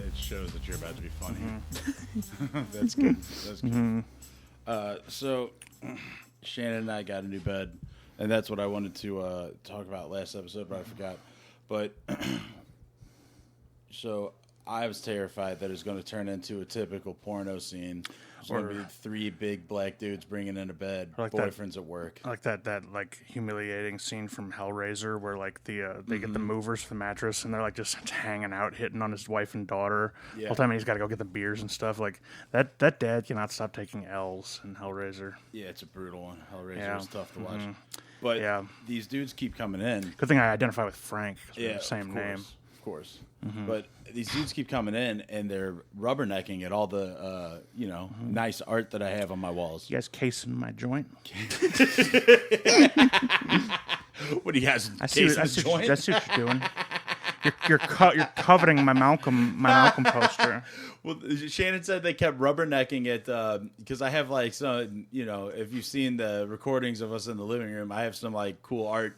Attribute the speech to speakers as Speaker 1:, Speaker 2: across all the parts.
Speaker 1: it shows that you're about to be funny. That's good. That's good. So, Shannon and I got a new bed, and that's what I wanted to talk about last episode, but I forgot. But, so I was terrified that it was going to turn into a typical porno scene. It's going to be 3 big black dudes bringing in a bed, like boyfriends at work.
Speaker 2: Like that like humiliating scene from Hellraiser where like they get the movers for the mattress and they're like just hanging out, hitting on his wife and daughter the whole time, and he's got to go get the beers and stuff. Like that dad cannot stop taking L's in Hellraiser.
Speaker 1: Yeah, it's a brutal one. Hellraiser is tough to watch. But these dudes keep coming in.
Speaker 2: Good thing I identify with Frank. Yeah, the same name.
Speaker 1: Of course. But these dudes keep coming in, and they're rubbernecking at all the, nice art that I have on my walls.
Speaker 2: You guys casing my joint?
Speaker 1: What do you guys casing the joint?
Speaker 2: That's what you're doing. You're coveting my Malcolm poster.
Speaker 1: Well, Shannon said they kept rubbernecking it because I have like some, if you've seen the recordings of us in the living room, I have some like cool art.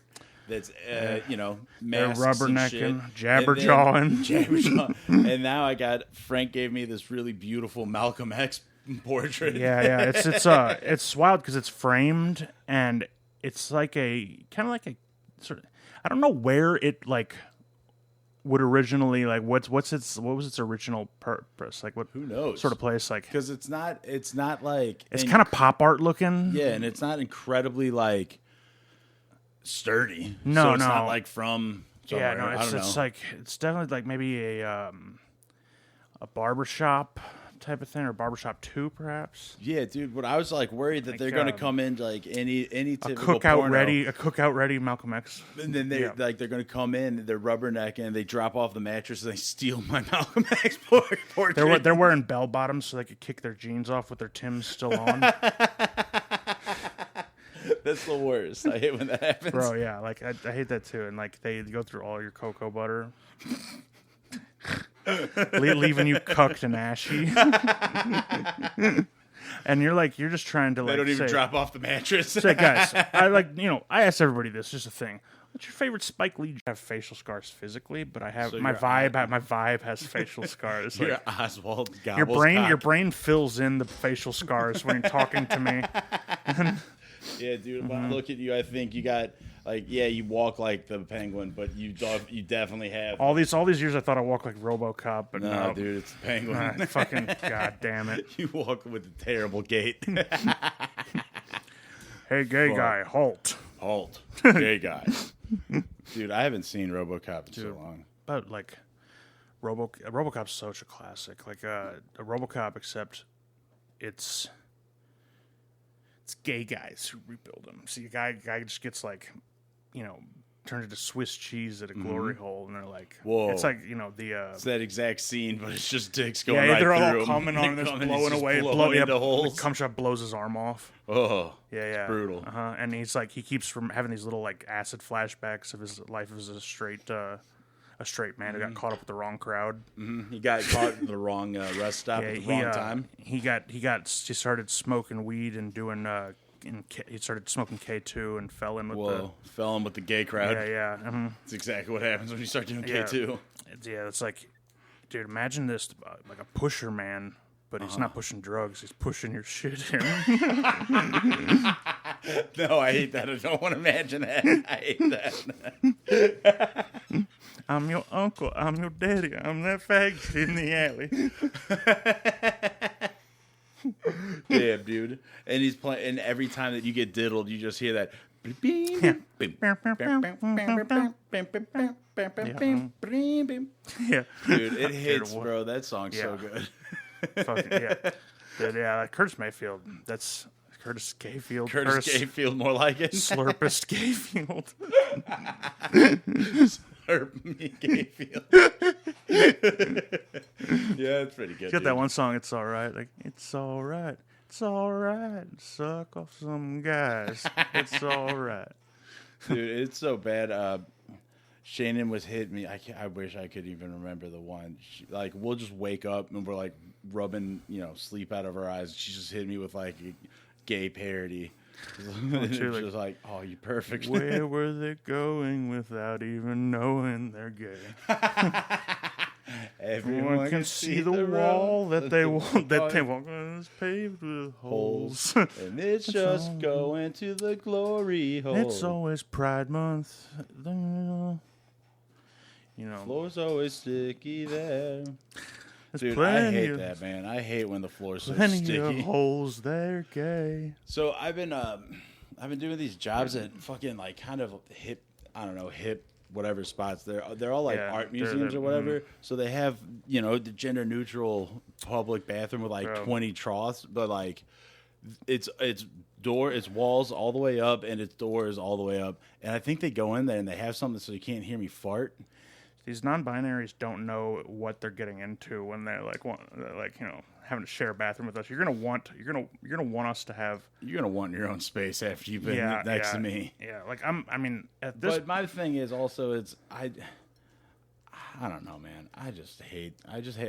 Speaker 1: That's masks
Speaker 2: rubbernecking, jabberjawing.
Speaker 1: And now Frank gave me this really beautiful Malcolm X portrait.
Speaker 2: Yeah. It's wild because it's framed and it's like a kind of like a sort of, I don't know where it like would originally like what was its original purpose, like what,
Speaker 1: who knows,
Speaker 2: sort of place, like
Speaker 1: because it's not like
Speaker 2: it's kind of pop art looking.
Speaker 1: Yeah, and it's not incredibly like sturdy.
Speaker 2: No,
Speaker 1: so it's not like from somewhere.
Speaker 2: Yeah, no, it's like it's definitely like maybe a barbershop type of thing, or barbershop 2 perhaps.
Speaker 1: Yeah, dude, but I was like worried that they're gonna come in like any typical
Speaker 2: a cookout ready Malcolm X,
Speaker 1: and then they're gonna come in, they're rubbernecking, and they drop off the mattress and they steal my Malcolm X portrait.
Speaker 2: They're wearing bell bottoms so they could kick their jeans off with their Timbs still on.
Speaker 1: That's the worst. I hate when that happens.
Speaker 2: Bro, yeah, like I hate that too. And like they go through all your cocoa butter, leaving you cucked and ashy. And you're just trying to like.
Speaker 1: They don't even drop off the mattress.
Speaker 2: Say, guys, I ask everybody this. Just a thing. What's your favorite Spike Lee? I have facial scars physically, but I have my vibe has facial scars.
Speaker 1: You're Oswald Gobbles
Speaker 2: your brain fills in the facial scars when you're talking to me.
Speaker 1: Yeah, dude. When I look at you, I think you got you walk like the Penguin, but you definitely have
Speaker 2: all these years. I thought I walked like RoboCop, but no,
Speaker 1: dude, it's the Penguin.
Speaker 2: Fucking god damn it!
Speaker 1: You walk with a terrible gait.
Speaker 2: Hey, gay guy, halt!
Speaker 1: Gay guy. Dude, I haven't seen RoboCop in so long.
Speaker 2: But like, RoboCop's such a classic. Like a RoboCop, except it's gay guys who rebuild him. See, a guy just gets like, turned into Swiss cheese at a glory hole, and they're like,
Speaker 1: whoa!
Speaker 2: It's like
Speaker 1: it's that exact scene, but it's just dicks going right through.
Speaker 2: Yeah, they're all
Speaker 1: him.
Speaker 2: Coming on, and there's blowing away,
Speaker 1: into holes.
Speaker 2: The cum shot blows his arm off.
Speaker 1: Oh,
Speaker 2: yeah,
Speaker 1: it's brutal.
Speaker 2: And he's like, he keeps from having these little like acid flashbacks of his life as a straight man who got caught up with the wrong crowd.
Speaker 1: He got caught at the wrong rest stop at the wrong time.
Speaker 2: He started smoking weed and doing he started smoking K2 and fell in with the
Speaker 1: gay crowd.
Speaker 2: Yeah.
Speaker 1: That's exactly what happens when you start doing K2.
Speaker 2: Yeah, it's like, dude, imagine this, like a pusher man, but he's not pushing drugs. He's pushing your shit in.
Speaker 1: No, I hate that. I don't want to imagine that. I hate that.
Speaker 2: I'm your uncle. I'm your daddy. I'm that faggot in the alley.
Speaker 1: Damn, dude. And he's playing. And every time that you get diddled, you just hear that.
Speaker 2: Yeah,
Speaker 1: dude, it hits, bro. That song's so good.
Speaker 2: Fucking yeah, dude. Yeah, Curtis Mayfield. That's Curtis Gayfield.
Speaker 1: Curtis Gayfield, more like it.
Speaker 2: Slurpist Gayfield.
Speaker 1: Slurp me, Gayfield. Yeah, that's pretty good.
Speaker 2: You got that one song, It's Alright. Like, it's alright. It's alright. Suck off some guys. It's alright.
Speaker 1: Dude, it's so bad. Shannon was hitting me. I wish I could even remember the one. We'll just wake up and we're like rubbing, sleep out of our eyes. She just hit me with like a gay parody. It's just like, oh, you perfect.
Speaker 2: Where were they going without even knowing they're gay? Everyone can see the wall that they walk on is paved with holes.
Speaker 1: And it's just going to the glory hole.
Speaker 2: It's always Pride Month.
Speaker 1: Floor's always sticky there.
Speaker 2: Dude,
Speaker 1: I hate that, man. I hate when the floor's so sticky.
Speaker 2: Of holes, they're gay.
Speaker 1: So I've been doing these jobs at fucking like kind of hip, whatever spots. They're all like art museums or whatever. So they have the gender neutral public bathroom with like 20 troughs, but like it's walls all the way up and its doors all the way up. And I think they go in there and they have something so you can't hear me fart.
Speaker 2: These non-binaries don't know what they're getting into when they're having to share a bathroom with us. You're gonna want us to have. You're gonna want
Speaker 1: your own space after you've been next to me.
Speaker 2: Yeah,
Speaker 1: But my thing is also I don't know, man. I just hate.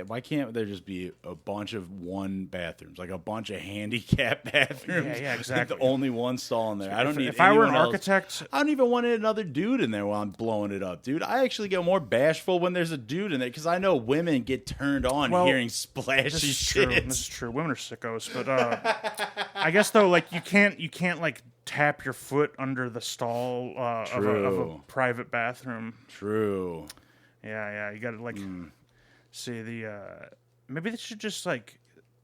Speaker 1: Why can't there just be a bunch of one bathrooms, like a bunch of handicap bathrooms?
Speaker 2: Yeah, exactly.
Speaker 1: The only one stall in there. I don't need.
Speaker 2: If I were an architect,
Speaker 1: I don't even want another dude in there while I'm blowing it up, dude. I actually get more bashful when there's a dude in there because I know women get turned on hearing splashy shit.
Speaker 2: This is true. Women are sickos, but I guess though, like you can't like tap your foot under the stall of a private bathroom.
Speaker 1: True.
Speaker 2: Yeah, you gotta see the maybe they should just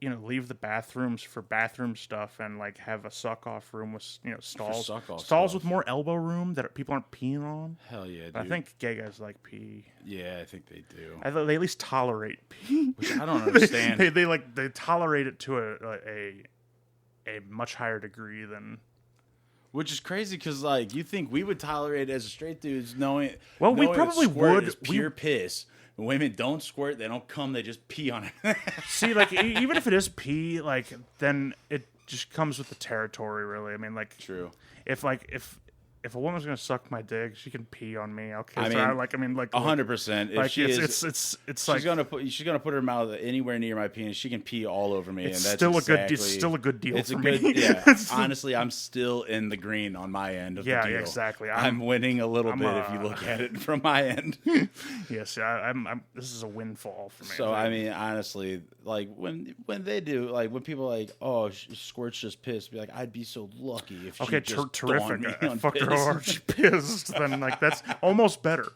Speaker 2: leave the bathrooms for bathroom stuff and like have a suck off room with stalls with more elbow room that people aren't peeing on.
Speaker 1: Hell yeah, dude.
Speaker 2: I think gay guys like pee.
Speaker 1: Yeah, I think they do.
Speaker 2: They at least tolerate pee,
Speaker 1: which I don't understand.
Speaker 2: they tolerate it to a much higher degree than.
Speaker 1: Which is crazy because, like, you think we would tolerate it as a straight dudes knowing...
Speaker 2: Well, we probably would.
Speaker 1: Is pure piss. When women don't squirt, they don't come, they just pee on it.
Speaker 2: See, like, even if it is pee, like, then it just comes with the territory, really. I mean, like...
Speaker 1: True.
Speaker 2: If a woman's gonna suck my dick, she can pee on me. I'll kiss her.
Speaker 1: 100%.
Speaker 2: Like
Speaker 1: she's gonna put her mouth anywhere near my penis. She can pee all over me,
Speaker 2: it's
Speaker 1: and that's
Speaker 2: still a good deal for me.
Speaker 1: Yeah, honestly, I'm still in the green on my end of the deal.
Speaker 2: Yeah, exactly.
Speaker 1: I'm winning a little bit if you look at it from my end.
Speaker 2: Yes, I'm. This is a windfall for me.
Speaker 1: So I mean, honestly, like when they do, like when people are like, oh, Squirt's just pissed. Be like, I'd be so lucky if she just
Speaker 2: terrific.
Speaker 1: Me on
Speaker 2: fuck
Speaker 1: piss.
Speaker 2: her hard, she pissed. Then like that's almost better.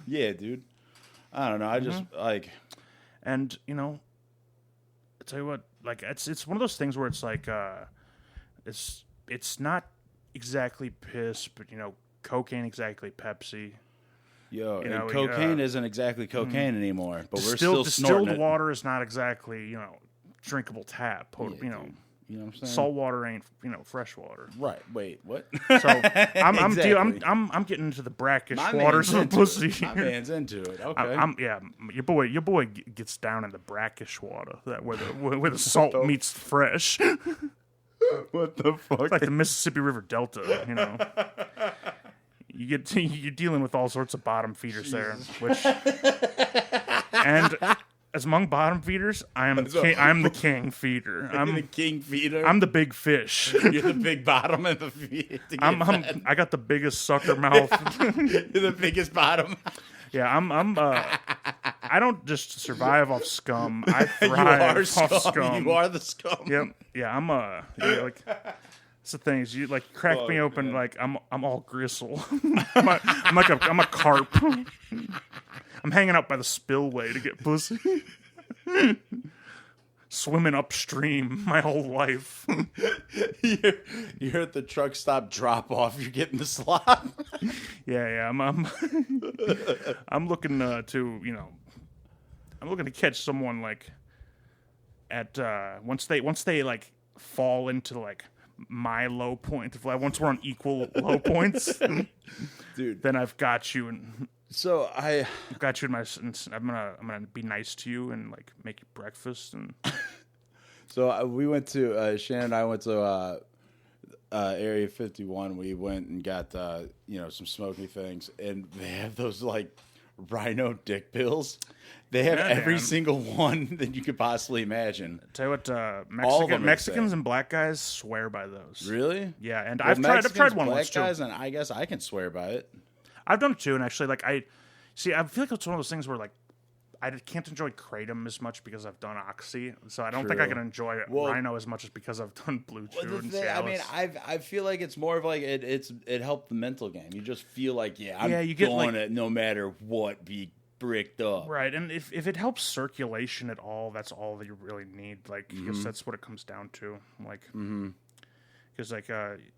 Speaker 1: Yeah, dude. I don't know. I just
Speaker 2: and I tell you what, like it's one of those things where it's like it's not exactly piss, but cocaine exactly Pepsi.
Speaker 1: Cocaine isn't exactly cocaine anymore, but we're still snorting
Speaker 2: distilled
Speaker 1: it.
Speaker 2: water is not exactly drinkable tap.
Speaker 1: You know what I'm saying?
Speaker 2: Salt water ain't fresh water.
Speaker 1: Right. Wait, what?
Speaker 2: So I'm getting into the brackish waters of pussy.
Speaker 1: My man's into it. Okay.
Speaker 2: Your boy gets down in the brackish water, where the salt meets the fresh.
Speaker 1: What the fuck?
Speaker 2: It's like the Mississippi River Delta, You're dealing with all sorts of bottom feeders there, and as among bottom feeders, I'm the king feeder. I'm
Speaker 1: the king feeder.
Speaker 2: I'm the big fish.
Speaker 1: You're the big bottom of the feed.
Speaker 2: I got the biggest sucker mouth.
Speaker 1: You're the biggest bottom.
Speaker 2: Yeah, I don't just survive off scum. I thrive off scum.
Speaker 1: You are the scum.
Speaker 2: Yep. Yeah, that's the thing is you crack me open, man. I'm all gristle. I'm a carp. I'm hanging out by the spillway to get pussy. Swimming upstream my whole life.
Speaker 1: You're at the truck stop drop off. You're getting the slop.
Speaker 2: Yeah. I'm looking I'm looking to catch someone at once they fall into my low point of once we're on equal low points,
Speaker 1: dude.
Speaker 2: Then I've got you, and
Speaker 1: so I've
Speaker 2: got you in my. I'm gonna be nice to you and make you breakfast and.
Speaker 1: So we went to Shannon and I went to Area 51. We went and got some smoky things, and they have those rhino dick pills. They have every single one that you could possibly imagine.
Speaker 2: Tell you what, Mexicans and black guys swear by those.
Speaker 1: Really?
Speaker 2: Yeah, and I've tried one once too.
Speaker 1: Guys, and I guess I can swear by it.
Speaker 2: I've done it too, and actually, I feel like it's one of those things where I can't enjoy kratom as much because I've done oxy, so I don't think I can enjoy rhino as much as because I've done blue chew and Cialis.
Speaker 1: I mean, I feel like it's more of like it helped the mental game. You just feel like I'm
Speaker 2: you get
Speaker 1: going to no matter what be bricked up.
Speaker 2: Right, and if it helps circulation at all, that's all that you really need. Like, because that's what it comes down to. Like, because like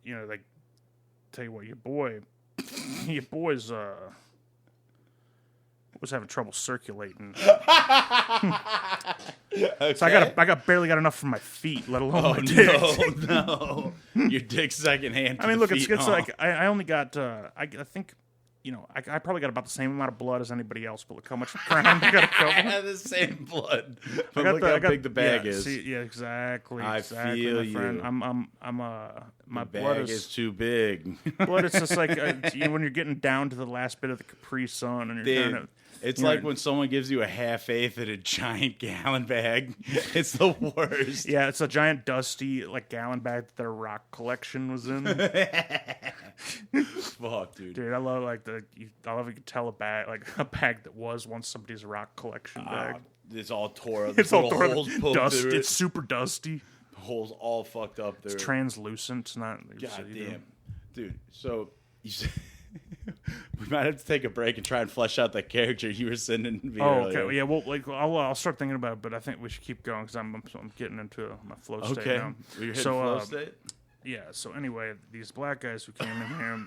Speaker 2: you know, like, tell you what, your boy's was having trouble circulating. Okay. So I got barely got enough for my feet, let alone my dick.
Speaker 1: No, your dick's secondhand.
Speaker 2: I mean, look, it's like I only got I think. You know, I probably got about the same amount of blood as anybody else, but look how much ground I got to cover.
Speaker 1: I have the same blood, but look how big the bag is.
Speaker 2: See, yeah, exactly.
Speaker 1: I feel
Speaker 2: my friend.
Speaker 1: you.
Speaker 2: My
Speaker 1: bag
Speaker 2: blood
Speaker 1: is too big.
Speaker 2: Blood, it's just like when you're getting down to the last bit of the Capri Sun and you're trying to.
Speaker 1: It's like when someone gives you a half-eighth in a giant gallon bag. It's the worst.
Speaker 2: Yeah, it's a giant dusty gallon bag that their rock collection was in.
Speaker 1: Fuck, dude.
Speaker 2: Dude, I love you can tell a bag that was once somebody's rock collection bag.
Speaker 1: It's all tore up.
Speaker 2: It's all tore up. It's super dusty.
Speaker 1: Holes all fucked up there.
Speaker 2: It's translucent. It's not.
Speaker 1: God damn, dude. So you said. We might have to take a break and try and flesh out that character you were sending me earlier.
Speaker 2: Okay. Yeah, well, I'll start thinking about it, but I think we should keep going because I'm getting into my flow state now.
Speaker 1: Okay. You're hitting flow state?
Speaker 2: Yeah, so anyway, these black guys who came in here...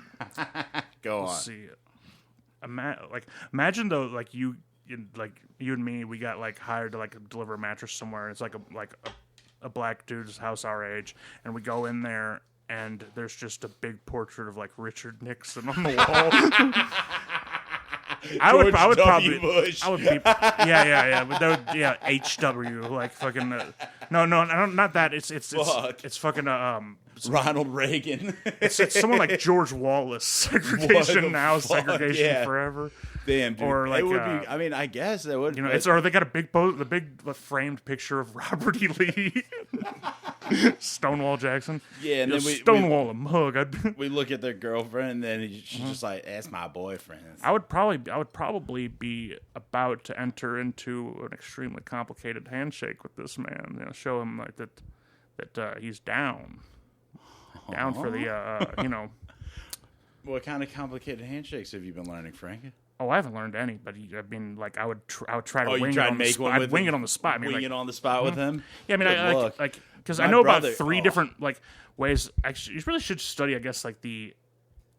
Speaker 1: Go on.
Speaker 2: Let's see. Imagine, though, you and me, we got, hired to, deliver a mattress somewhere. It's a black dude's house our age, and we go in there, and there's just a big portrait of Richard Nixon on the wall. I would probably
Speaker 1: Bush.
Speaker 2: I would be but HW fucking no not that it's fucking
Speaker 1: Ronald Reagan.
Speaker 2: it's someone like George Wallace. Segregation now, segregation forever.
Speaker 1: Damn, dude.
Speaker 2: Or
Speaker 1: it would be. I mean, I guess that would.
Speaker 2: Or they got the big framed picture of Robert E. Lee, Stonewall Jackson.
Speaker 1: Yeah, and then
Speaker 2: Stonewall him, hug.
Speaker 1: We look at their girlfriend, and then she's just like, "That's my boyfriend."
Speaker 2: I would probably be about to enter into an extremely complicated handshake with this man. Show him that he's down for the
Speaker 1: What kind of complicated handshakes have you been learning, Frank?
Speaker 2: Oh, I haven't learned any, but I mean, I would try to wing it on the spot.
Speaker 1: I'd
Speaker 2: wing it on the spot.
Speaker 1: Wing it on the spot with him?
Speaker 2: Yeah, I mean, because I know about three different ways. Actually, you really should study, I guess,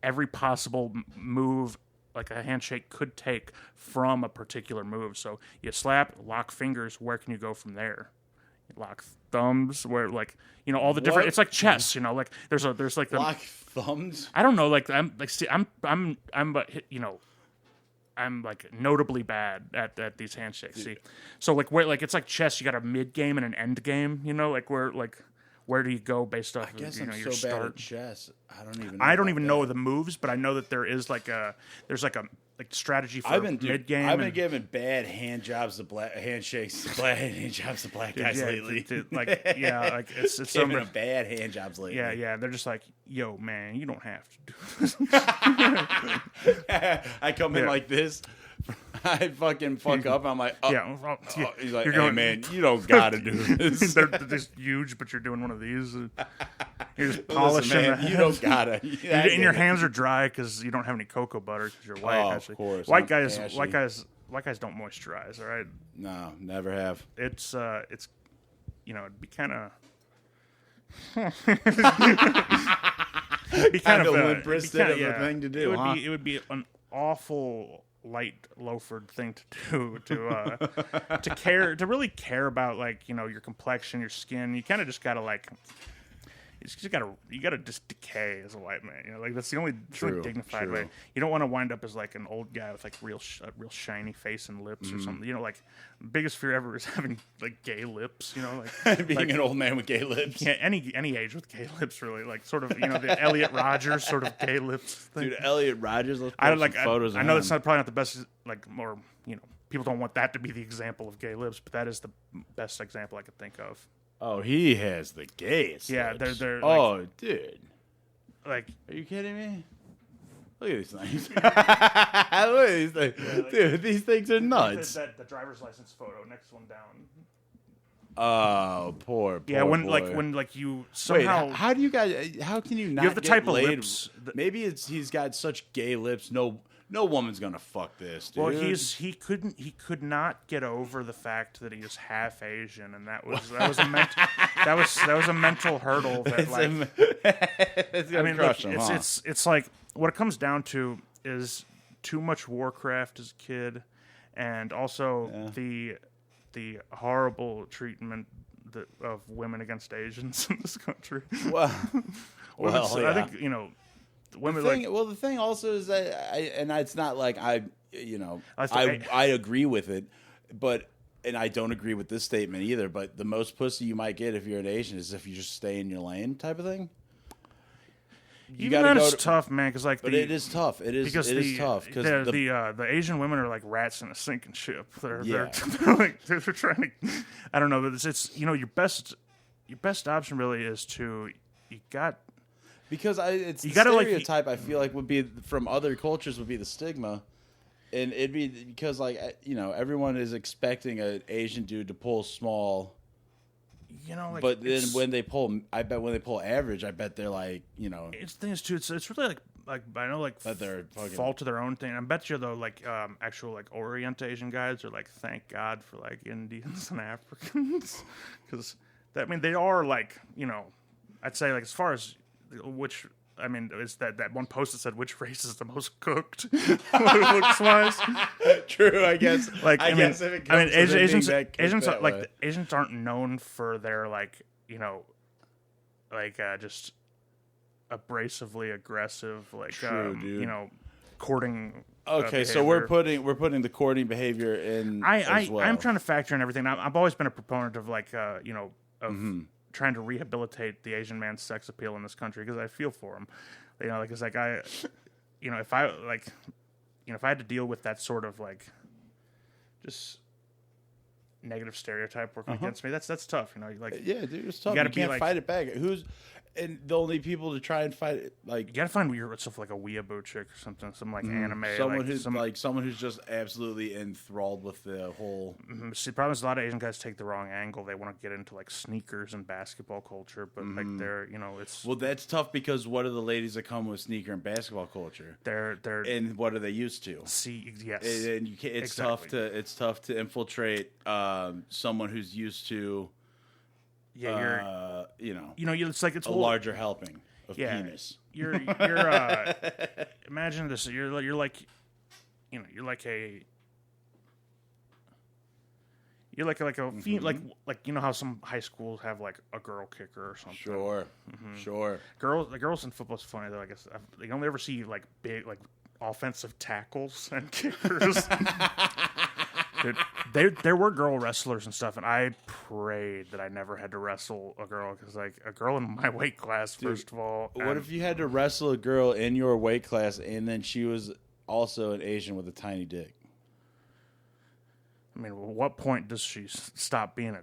Speaker 2: every possible move a handshake could take from a particular move. So you slap, lock fingers. Where can you go from there? You lock thumbs. Where all the different. It's like chess. There's the
Speaker 1: lock thumbs.
Speaker 2: I don't know. I'm notably bad at these handshakes. See, so where it's like chess. You got a mid game and an end game. Where do you go based off?
Speaker 1: I guess
Speaker 2: of,
Speaker 1: I'm
Speaker 2: your
Speaker 1: so
Speaker 2: start?
Speaker 1: bad at chess.
Speaker 2: I don't even know the moves, but I know that there's a strategy for mid game.
Speaker 1: I've been giving bad hand jobs to black guys lately.
Speaker 2: It's
Speaker 1: giving a bad hand jobs lately.
Speaker 2: Yeah. They're just like, yo, man, you don't have to do this.
Speaker 1: I come in like this. I fucking fuck up. I'm like, he's like, hey, man, you don't gotta do this.
Speaker 2: They're just huge, but you're doing one of these. You're just polishing.
Speaker 1: Listen, man, you don't gotta.
Speaker 2: And your hands are dry because you don't have any cocoa butter because you're white. Actually,
Speaker 1: of course.
Speaker 2: White guys don't moisturize. All right.
Speaker 1: No, never have.
Speaker 2: It's it'd be kind of.
Speaker 1: Be kind of a limp-wristed of a thing to do.
Speaker 2: It would be an awful light loafered thing to do to really care about your complexion, your skin. You kind of just gotta you gotta just decay as a white man. That's the only truly dignified way. You don't want to wind up as an old guy with real shiny face and lips or something. Biggest fear ever is having gay lips.
Speaker 1: Being an old man with gay lips.
Speaker 2: Yeah, any age with gay lips really. The Elliot Rodgers sort of gay lips thing.
Speaker 1: Dude, Elliot Rodgers. Let's put some photos.
Speaker 2: I know that's probably not the best. More people don't want that to be the example of gay lips, but that is the best example I could think of.
Speaker 1: Oh, he has the gayest.
Speaker 2: Yeah,
Speaker 1: lips.
Speaker 2: they're
Speaker 1: oh, dude.
Speaker 2: Are
Speaker 1: you kidding me? Look at these things. Look at these things.
Speaker 2: Yeah, like,
Speaker 1: Dude, these things are nuts.
Speaker 2: The driver's license photo, next one down.
Speaker 1: Oh, poor
Speaker 2: Yeah, when
Speaker 1: boy.
Speaker 2: you somehow
Speaker 1: Wait, how do you guys? How can you not?
Speaker 2: you have the
Speaker 1: get
Speaker 2: type
Speaker 1: laid?
Speaker 2: of lips.
Speaker 1: Maybe he's got such gay lips. No woman's gonna fuck this, dude.
Speaker 2: Well, he could not get over the fact that he is half Asian, and that was a mental hurdle that
Speaker 1: I
Speaker 2: mean, look, it's like what it comes down to is too much Warcraft as a kid, and also the horrible treatment of women against Asians in this country.
Speaker 1: Well,
Speaker 2: I think women
Speaker 1: the thing also is that it's not like I agree with it, but and I don't agree with this statement either. But the most pussy you might get if you're an Asian is if you just stay in your lane, type of thing.
Speaker 2: You gotta go. It's tough, man. Because
Speaker 1: it is tough. It is tough because
Speaker 2: the Asian women are like rats in a sinking ship. They're trying to. I don't know, but it's your best option really is to
Speaker 1: because it's the
Speaker 2: gotta,
Speaker 1: stereotype. I feel like would be from other cultures would be the stigma, and it'd be because everyone is expecting an Asian dude to pull small. But then when they pull average, I bet they're like,
Speaker 2: It's things too. It's really like I know
Speaker 1: that they're fucking
Speaker 2: fault to their own thing. I bet you though, actual Orient Asian guys are like, thank God for Indians and Africans, because they are I'd say as far as which. I mean, it's that one post that said which race is the most cooked, looks wise.
Speaker 1: True, I guess.
Speaker 2: Asians aren't known for their just abrasively aggressive,
Speaker 1: True, dude.
Speaker 2: Courting.
Speaker 1: Okay, so we're putting the courting behavior in as well.
Speaker 2: I'm trying to factor in everything. I've always been a proponent of trying to rehabilitate the Asian man's sex appeal in this country because I feel for him. If I had to deal with that sort of just negative stereotype working against me, that's tough.
Speaker 1: Yeah, dude, it's tough. You can't fight it back. And the only people to try and fight it,
Speaker 2: you gotta find yourself a weeaboo chick or something, some anime,
Speaker 1: someone who's just absolutely enthralled with the whole.
Speaker 2: See, the problem is a lot of Asian guys take the wrong angle. They want to get into sneakers and basketball culture, but they're it's
Speaker 1: that's tough because what are the ladies that come with sneaker and basketball culture?
Speaker 2: They're
Speaker 1: and what are they used to?
Speaker 2: See, yes,
Speaker 1: and you can't. It's tough to infiltrate someone who's used to.
Speaker 2: Yeah, it's
Speaker 1: a larger helping of penis.
Speaker 2: You're imagine this. You're like how some high schools have a girl kicker or something.
Speaker 1: Sure.
Speaker 2: The girls in football's funny though. I guess you only ever see big offensive tackles and kickers. Dude, there were girl wrestlers and stuff, and I prayed that I never had to wrestle a girl because, a girl in my weight class, first of all.
Speaker 1: What if you had to wrestle a girl in your weight class, and then she was also an Asian with a tiny dick?
Speaker 2: I mean, at what point does she stop being a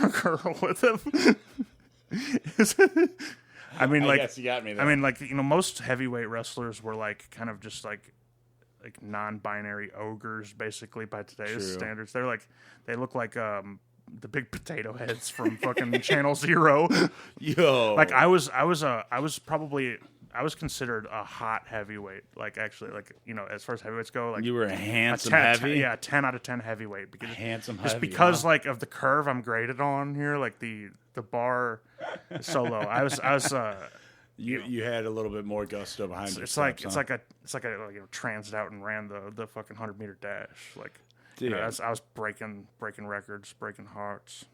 Speaker 2: girl with him? I
Speaker 1: guess you got me there.
Speaker 2: I mean, most heavyweight wrestlers were kind of just non-binary ogres, basically, by today's standards. They look like the big potato heads from fucking Channel Zero.
Speaker 1: Yo,
Speaker 2: I was considered a hot heavyweight. As far as heavyweights go,
Speaker 1: you were a handsome heavy.
Speaker 2: 10 out of 10 heavyweight because
Speaker 1: handsome
Speaker 2: just
Speaker 1: heavy,
Speaker 2: because of the curve I'm graded on here, the bar is so low. I was
Speaker 1: You had a little bit more gusto behind it.
Speaker 2: It's like a transed out and ran the fucking 100-meter dash. I was breaking records, breaking hearts.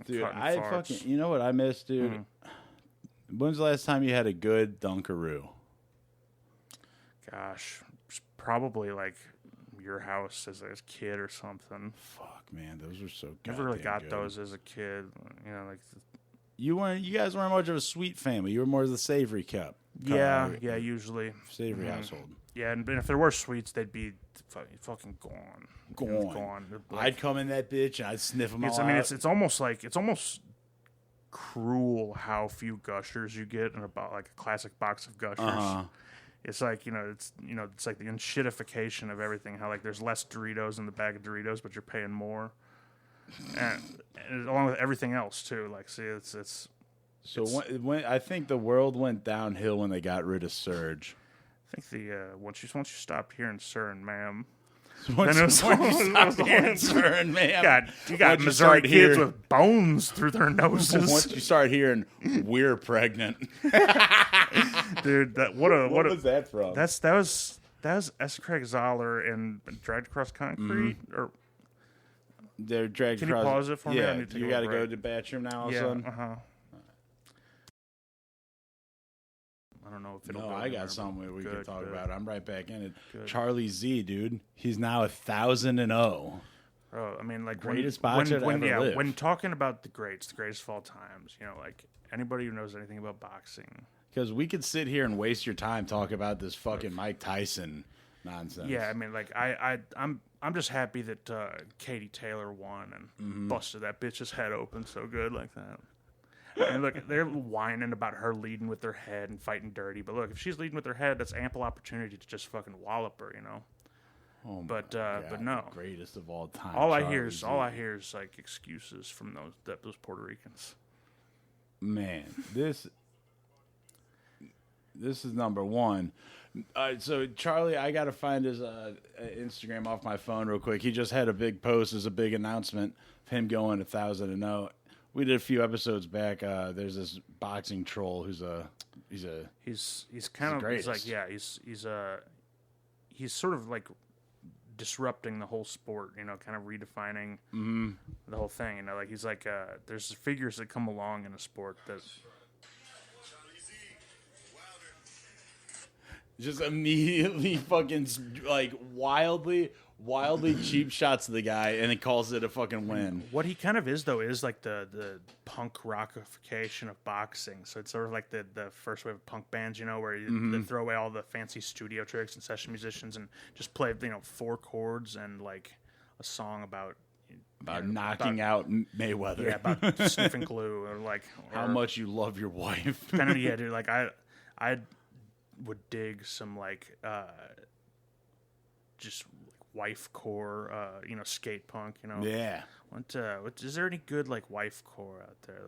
Speaker 1: Dude, you know what I miss, dude? Mm-hmm. When's the last time you had a good Dunkaroo?
Speaker 2: Gosh, probably your house as a kid or something.
Speaker 1: Fuck, man, those were so good.
Speaker 2: Never really got those as a kid.
Speaker 1: You guys weren't much of a sweet family. You were more of the savory cup.
Speaker 2: Yeah, usually
Speaker 1: savory household.
Speaker 2: Yeah, and if there were sweets, they'd be fucking gone.
Speaker 1: I'd come in that bitch and I'd sniff them all.
Speaker 2: It's almost cruel how few Gushers you get in about a classic box of Gushers. It's like, it's like the shitification of everything. How like there's less Doritos in the bag of Doritos, but you're paying more, and along with everything else too. Like, see, it's.
Speaker 1: So when I think the world went downhill when they got rid of Surge.
Speaker 2: I think once you stop hearing "sir" and "ma'am,"
Speaker 1: Once you stop hearing "sir" and "ma'am,"
Speaker 2: you got Missouri kids with bones through their noses.
Speaker 1: Once you start hearing "we're pregnant,"
Speaker 2: dude, what
Speaker 1: was that from?
Speaker 2: That was S. Craig Zoller in Dragged Across Concrete, or
Speaker 1: they're dragged.
Speaker 2: Can
Speaker 1: across,
Speaker 2: you pause it for me?
Speaker 1: Yeah,
Speaker 2: I need to
Speaker 1: you got to go to the bathroom now. All of a sudden?
Speaker 2: I don't know if it'll.
Speaker 1: No,
Speaker 2: go
Speaker 1: I
Speaker 2: anywhere,
Speaker 1: got somewhere we can talk
Speaker 2: good.
Speaker 1: about. I'm right back in it.
Speaker 2: Good.
Speaker 1: Charlie Z, dude, he's now 1,000-0.
Speaker 2: Oh, I mean, like
Speaker 1: greatest boxer to ever live.
Speaker 2: When talking about the greatest of all times, like anybody who knows anything about boxing.
Speaker 1: Because we could sit here and waste your time talking about this fucking Mike Tyson nonsense.
Speaker 2: Yeah, I mean, like I'm just happy that Katie Taylor won and busted that bitch's head open so good like that. And look, they're whining about her leading with their head and fighting dirty. But look, if she's leading with her head, that's ample opportunity to just fucking wallop her,
Speaker 1: Oh
Speaker 2: but
Speaker 1: God,
Speaker 2: no,
Speaker 1: greatest of all time.
Speaker 2: all I hear is like excuses from those Puerto Ricans.
Speaker 1: Man, this is number one. So Charlie, I gotta find his Instagram off my phone real quick. He just had a big post as a big announcement of him going 1,000-0. We did a few episodes back. There's this boxing troll who's he's sort of like disrupting the whole sport, kind of redefining the whole thing. Like he's like there's figures that come along in a sport that just immediately fucking like wildly cheap shots to the guy, and he calls it a fucking win.
Speaker 2: What he kind of is, though, is like the punk rockification of boxing. So it's sort of like the first wave of punk bands, where they throw away all the fancy studio tricks and session musicians and just play, 4 chords and like a song about
Speaker 1: knocking out Mayweather.
Speaker 2: Yeah, about sniffing glue or
Speaker 1: how much you love your wife.
Speaker 2: Kind of, yeah, dude. Like I would dig some just wife core, skate punk,
Speaker 1: Yeah.
Speaker 2: What is there any good wife core out there?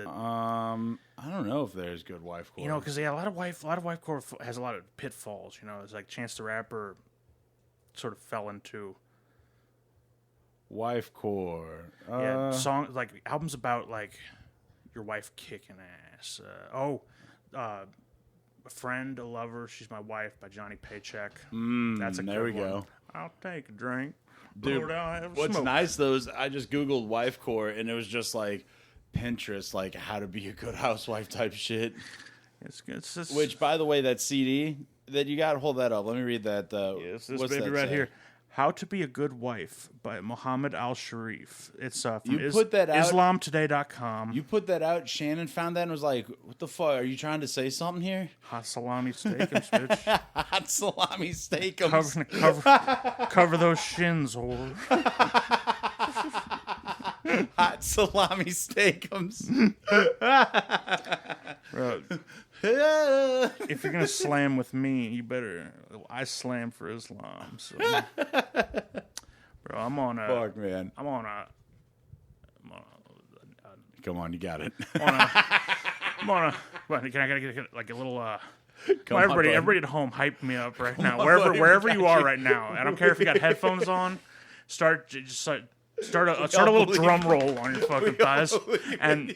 Speaker 1: I don't know if there's good wife core.
Speaker 2: Because a lot of wife core has a lot of pitfalls. It's like Chance the Rapper sort of fell into
Speaker 1: wife core.
Speaker 2: Songs albums about your wife kicking ass. A Friend, a Lover, She's My Wife by Johnny Paycheck. That's a
Speaker 1: there
Speaker 2: good
Speaker 1: we
Speaker 2: one.
Speaker 1: go.
Speaker 2: I'll take a drink.
Speaker 1: Dude, what's nice though is I just Googled wife core and it was just like Pinterest, like how to be a good housewife type shit.
Speaker 2: It's just,
Speaker 1: which, by the way, that CD that you got, hold that up. Let me read that.
Speaker 2: It's this baby right here. How to Be a Good Wife by Muhammad Al-Sharif. It's from IslamToday.com.
Speaker 1: You put that out. Shannon found that and was like, what the fuck? Are you trying to say something here?
Speaker 2: Hot salami steakums, bitch.
Speaker 1: Hot salami steakums.
Speaker 2: Cover those shins, whore.
Speaker 1: Hot salami steakums.
Speaker 2: Bro, if you're gonna slam with me, you better. I slam for Islam. So, bro, I'm on a.
Speaker 1: Fuck, man.
Speaker 2: I'm on a.
Speaker 1: Come on, you got it.
Speaker 2: I'm on a. What, can I get a little? Everybody at home, hype me up right now. Wherever you are right now. I don't care if you got headphones on. Start a little drum roll on your fucking thighs, and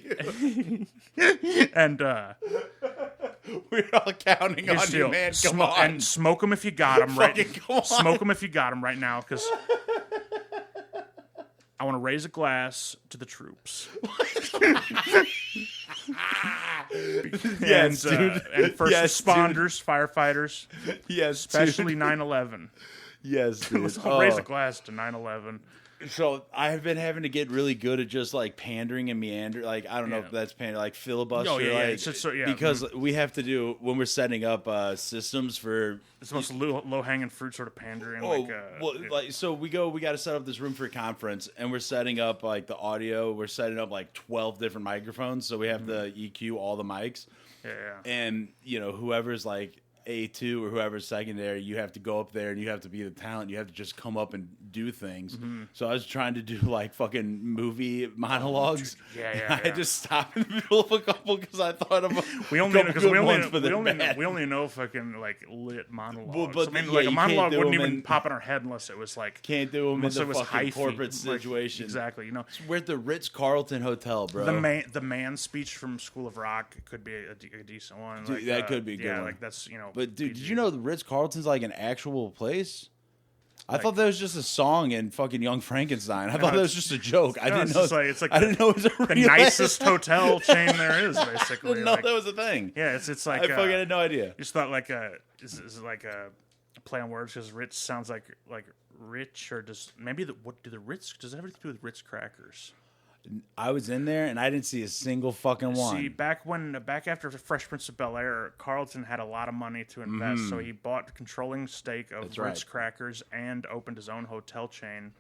Speaker 1: we're all counting on you, man. Come on,
Speaker 2: and smoke them if you got them right. Smoke them if you got them right now, because I want to raise a glass to the troops.
Speaker 1: Yes, dude.
Speaker 2: And first responders, firefighters,
Speaker 1: yes,
Speaker 2: especially 9/11.
Speaker 1: Yes, dude.
Speaker 2: Let's raise a glass to 9/11.
Speaker 1: So I've been having to get really good at just handering and meander. I don't know if that's pander, filibuster.
Speaker 2: Oh yeah,
Speaker 1: because we have to do when we're setting up systems for.
Speaker 2: It's the most low hanging fruit sort of pandering.
Speaker 1: So we got to set up this room for a conference, and we're setting up the audio. We're setting up 12 different microphones, so we have to EQ all the mics.
Speaker 2: Yeah.
Speaker 1: And whoever's A2 or whoever's secondary, you have to go up there and you have to be the talent. You have to just come up and do things. So I was trying to do like fucking movie monologues. I just stopped in the middle of a couple because I thought of
Speaker 2: we only know fucking like lit monologues.
Speaker 1: But
Speaker 2: I mean, like a monologue wouldn't even pop in our head unless it was like
Speaker 1: can't do them in the fucking
Speaker 2: hyphy.
Speaker 1: corporate situation.
Speaker 2: Like, exactly, you know.
Speaker 1: We're at the Ritz-Carlton Hotel, bro.
Speaker 2: The man speech from School of Rock could be a decent one.
Speaker 1: Dude,
Speaker 2: like,
Speaker 1: that could be a good one.
Speaker 2: like that's, you know.
Speaker 1: But dude, did you know the Ritz-Carlton's like an actual place? I thought that was just a song in fucking Young Frankenstein. I thought that was just a joke. I didn't know.
Speaker 2: It's like
Speaker 1: I didn't know it was
Speaker 2: the nicest hotel chain there is, basically.
Speaker 1: I didn't know that was a thing.
Speaker 2: Yeah, it's like
Speaker 1: I fucking had no idea.
Speaker 2: Just thought like is it like a play on words because Ritz sounds like rich, or does what do the Ritz does it have anything to do with Ritz crackers?
Speaker 1: I was in there and I didn't see a single fucking one.
Speaker 2: See, back after Fresh Prince of Bel-Air, Carlton had a lot of money to invest, so he bought controlling stake of Ritz crackers and opened his own hotel chain.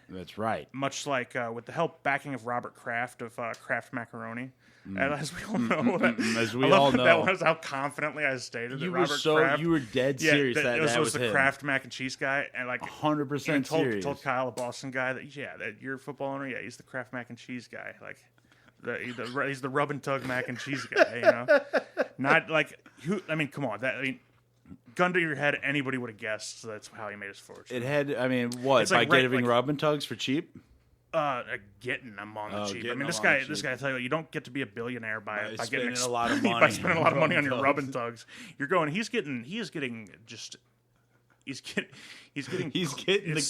Speaker 1: That's right.
Speaker 2: Much like with the backing of Robert Kraft of Kraft Macaroni. And as we all know, that was how confidently I stated that Robert Kraft.
Speaker 1: You were dead serious that was
Speaker 2: the
Speaker 1: him.
Speaker 2: Kraft mac and cheese guy, and like
Speaker 1: 100% serious.
Speaker 2: Told Kyle, a Boston guy, that you're a football owner. Yeah, he's the Kraft mac and cheese guy. Like he's the rub and tug mac and cheese guy. You know, not like who. I mean, come on. Gun to your head, anybody would have guessed. So that's how he made his fortune.
Speaker 1: It had. I mean, what by giving rub and tugs for cheap?
Speaker 2: Getting them on the cheap. I mean, this guy, I tell you, you don't get to be a billionaire by getting
Speaker 1: a lot of money.
Speaker 2: By spending a lot of money on your rub and tugs. You're going. He's getting
Speaker 1: the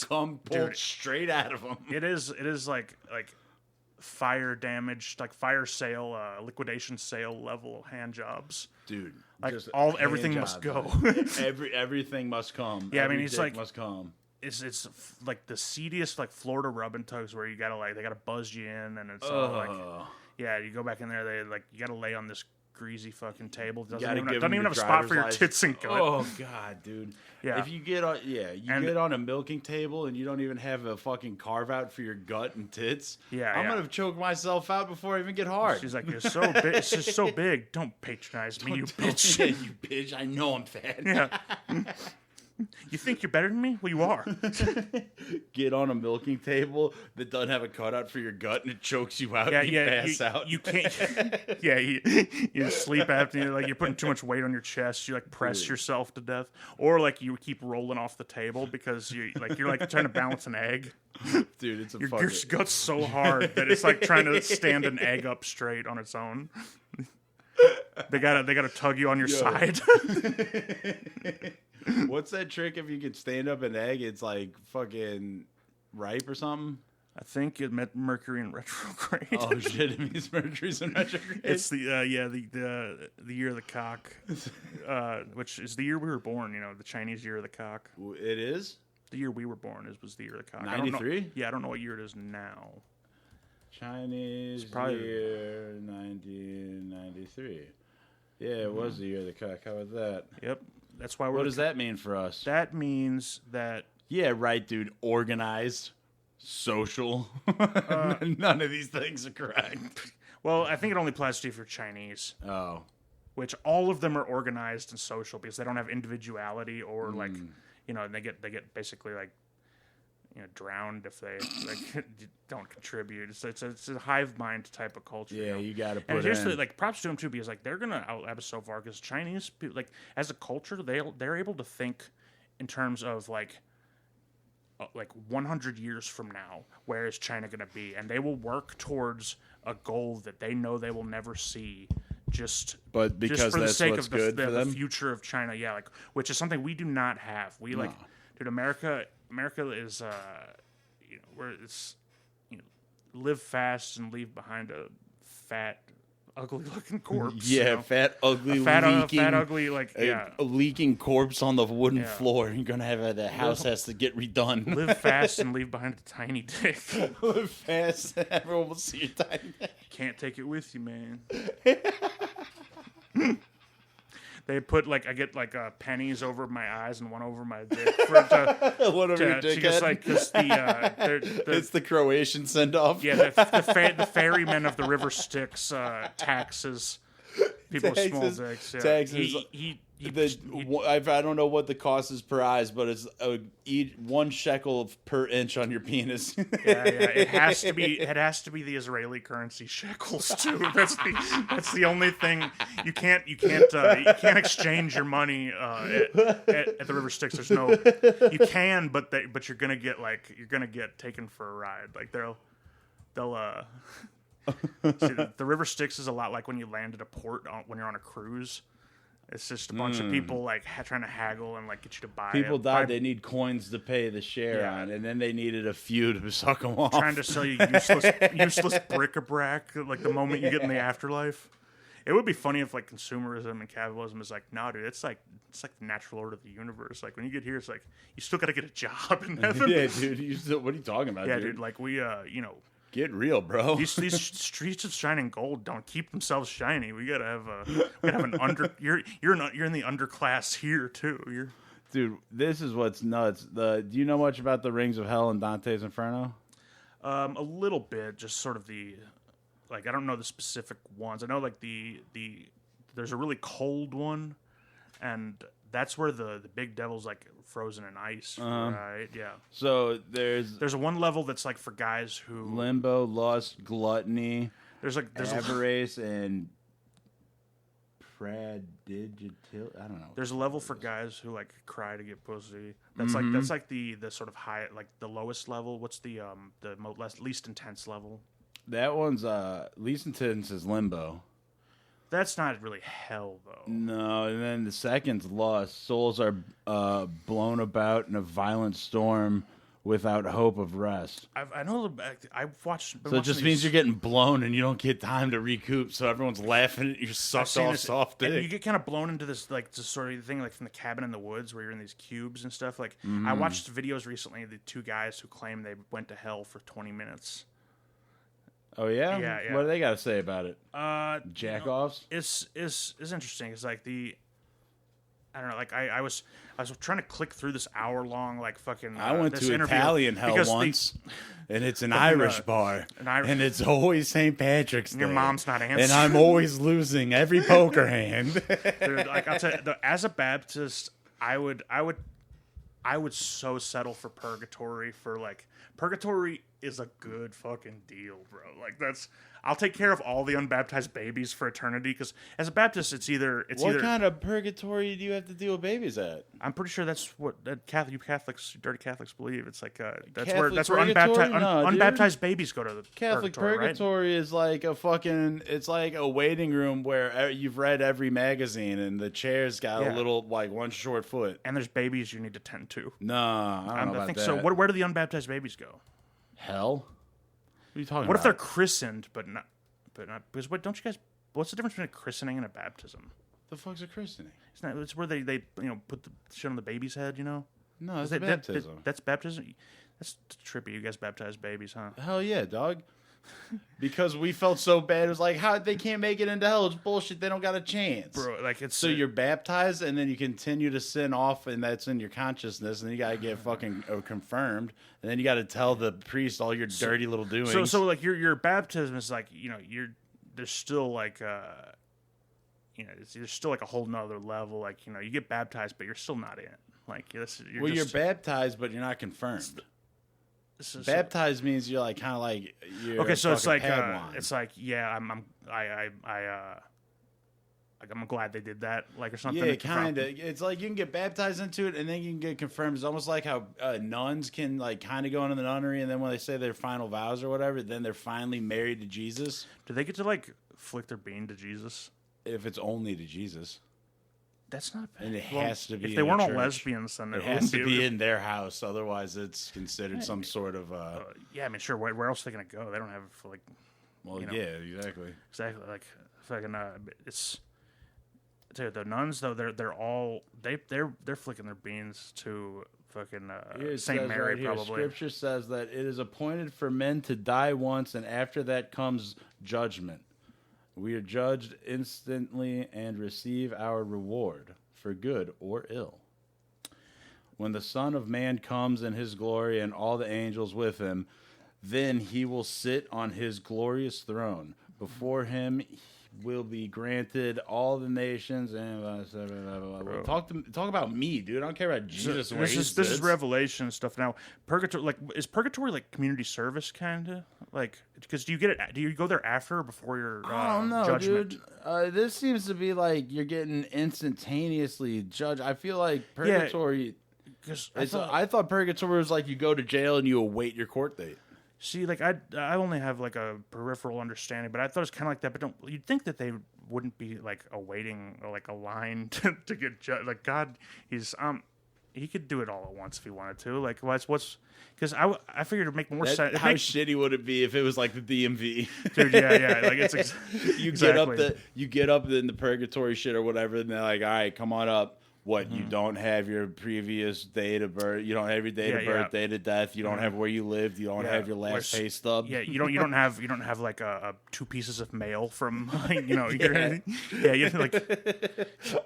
Speaker 1: cum pulled straight out of him.
Speaker 2: It is like fire damage, like fire sale, liquidation sale level hand jobs.
Speaker 1: Dude,
Speaker 2: like
Speaker 1: just
Speaker 2: everything must go.
Speaker 1: Everything must come.
Speaker 2: Yeah, I mean, he's like
Speaker 1: must come.
Speaker 2: It's like the seediest like Florida rub and tugs where you gotta they gotta buzz you in, and it's you go back in there, you gotta lay on this greasy fucking table. Doesn't even have a spot for your tits and gut.
Speaker 1: Oh god, dude. Yeah. If you get on get on a milking table and you don't even have a fucking carve out for your gut and tits.
Speaker 2: Yeah.
Speaker 1: I'm gonna choke myself out before I even get hard.
Speaker 2: She's like, you're so big. It's just so big. Don't patronize me, you bitch.
Speaker 1: Yeah, you bitch. I know I'm fat.
Speaker 2: Yeah. You think you're better than me? Well, you are.
Speaker 1: Get on a milking table that doesn't have a cutout for your gut and it chokes you out. You pass out.
Speaker 2: You can't. You sleep after you're putting too much weight on your chest. You press yourself to death, or you keep rolling off the table because you're trying to balance an egg.
Speaker 1: Dude, it's
Speaker 2: your gut's so hard that it's like trying to stand an egg up straight on its own. They gotta tug you on your side.
Speaker 1: What's that trick if you could stand up an egg? It's like fucking ripe or something.
Speaker 2: I think it meant Mercury in retrograde.
Speaker 1: Oh shit! It means Mercury's in retrograde.
Speaker 2: It's the year of the cock, which is the year we were born. You know, the Chinese year of the cock.
Speaker 1: It is
Speaker 2: the year we were born. Was the year of the cock.
Speaker 1: 93.
Speaker 2: Yeah, I don't know what year it is now.
Speaker 1: Chinese year 1993. Yeah, it was the year of the cock. How was that?
Speaker 2: Yep. That's why
Speaker 1: What does that mean for us?
Speaker 2: That means that...
Speaker 1: Yeah, right, dude. Organized, social. None of these things are correct.
Speaker 2: Well, I think it only applies to you if you're Chinese.
Speaker 1: Oh.
Speaker 2: Which all of them are organized and social because they don't have individuality or they get basically drowned if they don't contribute. It's a hive mind type of culture.
Speaker 1: Yeah, you got to put
Speaker 2: and here's props to them too because they're gonna outlab us so far because Chinese people as a culture they're able to think in terms of 100 years from now, where is China gonna be, and they will work towards a goal that they know they will never see. But for the sake of the future of China, which is something we do not have. Dude, America is where it's live fast and leave behind a fat, ugly looking corpse.
Speaker 1: Yeah, fat, ugly,
Speaker 2: a
Speaker 1: leaking corpse on the wooden floor. You're gonna have the house has to get redone.
Speaker 2: Live fast and leave behind a tiny dick.
Speaker 1: Live fast, everyone will see your tiny dick.
Speaker 2: Can't take it with you, man. They put I get pennies over my eyes and one over my dick
Speaker 1: one over your dick.
Speaker 2: It's
Speaker 1: the Croatian send off.
Speaker 2: Yeah, the ferryman of the river Styx taxes people with small dicks. Yeah.
Speaker 1: Taxes. I don't know what the cost is per eyes, but it's 1 shekel per inch on your penis.
Speaker 2: It has to be. It has to be the Israeli currency shekels too. That's the only thing you can't exchange your money at the River Styx. There's no. You can, but you're gonna get taken for a ride. Like they'll. See, the River Styx is a lot like when you land at a port when you're on a cruise. It's just a bunch of people like trying to haggle and like get you to buy.
Speaker 1: People died. They need coins to pay the share on, and then they needed a few to suck them off.
Speaker 2: Trying to sell you useless bric-a-brac like the moment you get in the afterlife. It would be funny if like consumerism and capitalism is like, no, dude, it's like the natural order of the universe. Like when you get here, it's like you still got to get a job in heaven.
Speaker 1: Yeah, dude. What are you talking about?
Speaker 2: Yeah, dude. Like we,
Speaker 1: get real, bro.
Speaker 2: These streets of shining gold don't keep themselves shiny. We gotta have an under. You're in the underclass here too.
Speaker 1: Dude, this is what's nuts. Do you know much about the Rings of Hell and Dante's Inferno?
Speaker 2: A little bit, just sort of I don't know the specific ones. I know like there's a really cold one, and that's where the big devil's like frozen in ice, right? Yeah.
Speaker 1: So there's
Speaker 2: one level that's like for guys who
Speaker 1: limbo, lust, gluttony.
Speaker 2: There's
Speaker 1: avarice and prodigitil. I don't know.
Speaker 2: There's a level for guys who like cry to get pussy. That's like the sort of high, like the lowest level. What's the least intense level?
Speaker 1: That one's least intense is limbo.
Speaker 2: That's not really hell, though.
Speaker 1: No, and then the second's lust. Souls are blown about in a violent storm without hope of rest.
Speaker 2: I've watched.
Speaker 1: So it just means you're getting blown and you don't get time to recoup. So everyone's laughing. You're sucked off soft dick.
Speaker 2: And you get kind of blown into this sort of thing like from the Cabin in the Woods where you're in these cubes and stuff. Like I watched videos recently of the 2 guys who claim they went to hell for 20 minutes.
Speaker 1: Oh yeah?
Speaker 2: Yeah.
Speaker 1: What do they got to say about it? Jack-offs?
Speaker 2: It's interesting. It's like I don't know. Like I was trying to click through this hour-long like fucking.
Speaker 1: I went to Italian hell once, and it's an Irish bar, and it's always St. Patrick's Day.
Speaker 2: Your mom's not answering,
Speaker 1: and I'm always losing every poker hand.
Speaker 2: Dude, like I'll tell you, as a Baptist, I would so settle for purgatory Purgatory is a good fucking deal, bro. Like I'll take care of all the unbaptized babies for eternity because as a Baptist, it's either
Speaker 1: what kind of purgatory do you have to deal with babies at?
Speaker 2: I'm pretty sure that's what dirty Catholics believe. It's like that's
Speaker 1: Catholic
Speaker 2: where unbaptized babies go to the
Speaker 1: Catholic purgatory
Speaker 2: right?
Speaker 1: is like it's like a waiting room where you've read every magazine and the chair's got a little like one short foot
Speaker 2: and there's babies you need to tend to.
Speaker 1: No, I don't know about that.
Speaker 2: So. Where do the unbaptized babies go?
Speaker 1: Hell? What are you talking about?
Speaker 2: What if they're christened, but not because what's the difference between a christening and a baptism?
Speaker 1: The fuck's a christening?
Speaker 2: It's where they put the shit on the baby's head, you know?
Speaker 1: No, it's baptism.
Speaker 2: That's baptism? That's trippy. You guys baptize babies, huh?
Speaker 1: Hell yeah, dog. Because we felt so bad. It was like, how they can't make it into hell. It's bullshit. They don't got a chance.
Speaker 2: Bro, like it's...
Speaker 1: So you're baptized, and then you continue to sin off, and that's in your consciousness, and then you got to get fucking confirmed, and then you got to tell the priest all your dirty little doings.
Speaker 2: So like your baptism is like, there's still like... there's still like a whole nother level. Like, you get baptized, but you're still not in. Like,
Speaker 1: you're baptized, but you're not confirmed. Baptized means you're like kind of like you're
Speaker 2: okay. So it's like I'm glad they did that, like, or something.
Speaker 1: Yeah, kind of. It's like you can get baptized into it, and then you can get confirmed. It's almost like how nuns can like kind of go into the nunnery, and then when they say their final vows or whatever, then they're finally married to Jesus.
Speaker 2: Do they get to like flick their bean to Jesus?
Speaker 1: If it's only to Jesus.
Speaker 2: That's not bad.
Speaker 1: And it has to be.
Speaker 2: If they weren't all lesbians, then
Speaker 1: it has to be in their house. Otherwise, it's considered some sort of.
Speaker 2: Yeah, I mean, sure. Where else are they gonna go? They don't have like.
Speaker 1: Well, yeah, exactly.
Speaker 2: Exactly, like fucking. It's. Dude, the nuns though, they're all they're flicking their beans to fucking Saint Mary right probably.
Speaker 1: Scripture says that it is appointed for men to die once, and after that comes judgment. We are judged instantly and receive our reward for good or ill. When the Son of Man comes in his glory and all the angels with him, then he will sit on his glorious throne. Before him will be granted all the nations and talk about me, dude. I don't care about Jesus.
Speaker 2: This is Revelation stuff now. Purgatory, is purgatory like community service kind of like? Because do you go there after or before your
Speaker 1: I don't know,
Speaker 2: judgment?
Speaker 1: Dude. This seems to be like you're getting instantaneously judged. I feel like purgatory.
Speaker 2: Yeah.
Speaker 1: I thought purgatory was like you go to jail and you await your court date.
Speaker 2: See, like I only have like a peripheral understanding, but I thought it was kind of like that. But you'd think that they wouldn't be like awaiting like a line to get judged. Like God, he could do it all at once if he wanted to. Like what's because I figured it'd make more sense.
Speaker 1: How shitty would it be if it was like the DMV,
Speaker 2: dude? Yeah. Like it's
Speaker 1: you get up in the purgatory shit or whatever, and they're like, all right, come on up. What, you don't have your previous date of birth, you don't have your date of birth, date of death, you don't have where you lived, you don't have your last pay stub.
Speaker 2: Yeah, you don't have like a 2 pieces of mail from you like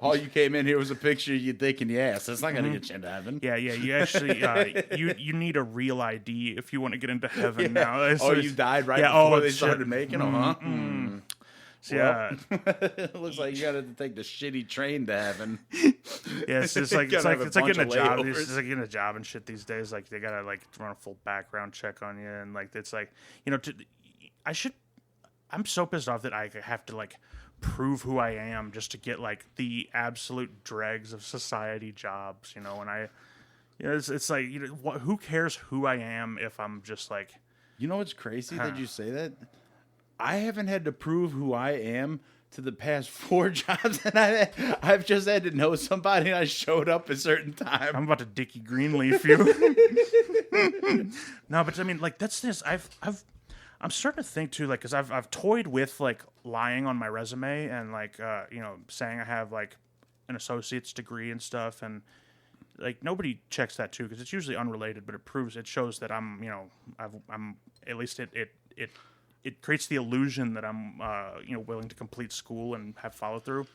Speaker 1: all you came in here was a picture of you dick in the ass. That's not gonna get you into heaven.
Speaker 2: Yeah, you actually you need a real ID if you want to get into heaven now.
Speaker 1: So you died right before they started making them, huh?
Speaker 2: So, yeah,
Speaker 1: it looks like you got to take the shitty train to heaven.
Speaker 2: Yeah, it's like getting a job. It's like getting a job and shit these days. Like they gotta like run a full background check on you, and like it's like I'm so pissed off that I have to like prove who I am just to get like the absolute dregs of society jobs. And it's like who cares who I am if I'm just like.
Speaker 1: You know what's crazy that you say that? I haven't had to prove who I am to the past 4 jobs, and I've just had to know somebody, and I showed up a certain time.
Speaker 2: I'm about to Dickie Greenleaf you. No, but I mean, like that's this. I'm starting to think too, like, because I've toyed with like lying on my resume and like saying I have like an associate's degree and stuff, and like nobody checks that too because it's usually unrelated, but it shows that I'm at least it creates the illusion that I'm, willing to complete school and have follow through.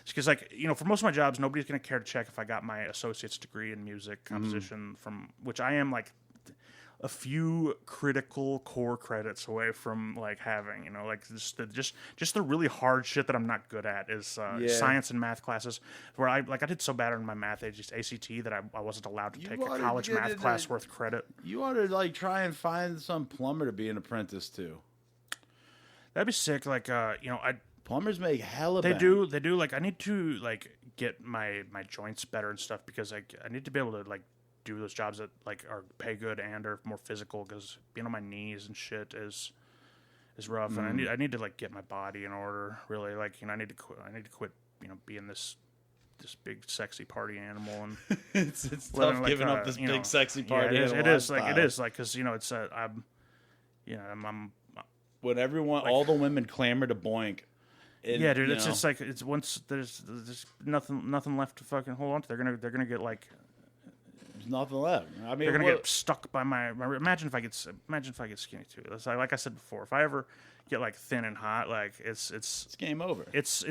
Speaker 2: Because, like, for most of my jobs, nobody's going to care to check if I got my associate's degree in music composition, from which I am like a few critical core credits away from like having. Like just the really hard shit that I'm not good at is science and math classes. Where I did so bad in my math ACT that I wasn't allowed to take a college math class worth credit.
Speaker 1: You ought to like try and find some plumber to be an apprentice to.
Speaker 2: That'd be sick. Like,
Speaker 1: plumbers make hella.
Speaker 2: They do. Like, I need to like get my joints better and stuff because I need to be able to like do those jobs that like are pay good and are more physical because being on my knees and shit is rough. And I need to like get my body in order. Really, like I need to quit. Being this big sexy party animal and
Speaker 1: it's tough giving up this big sexy party.
Speaker 2: Yeah, it is like because it's I'm.
Speaker 1: When all the women clamor to boink.
Speaker 2: Yeah, dude, it's just like it's once there's nothing left to fucking hold on to. They're gonna get like
Speaker 1: there's nothing left. I mean,
Speaker 2: they're gonna get stuck by my. Imagine if I get skinny too. That's like I said before. If I ever get like thin and hot, like it's
Speaker 1: game over.
Speaker 2: It's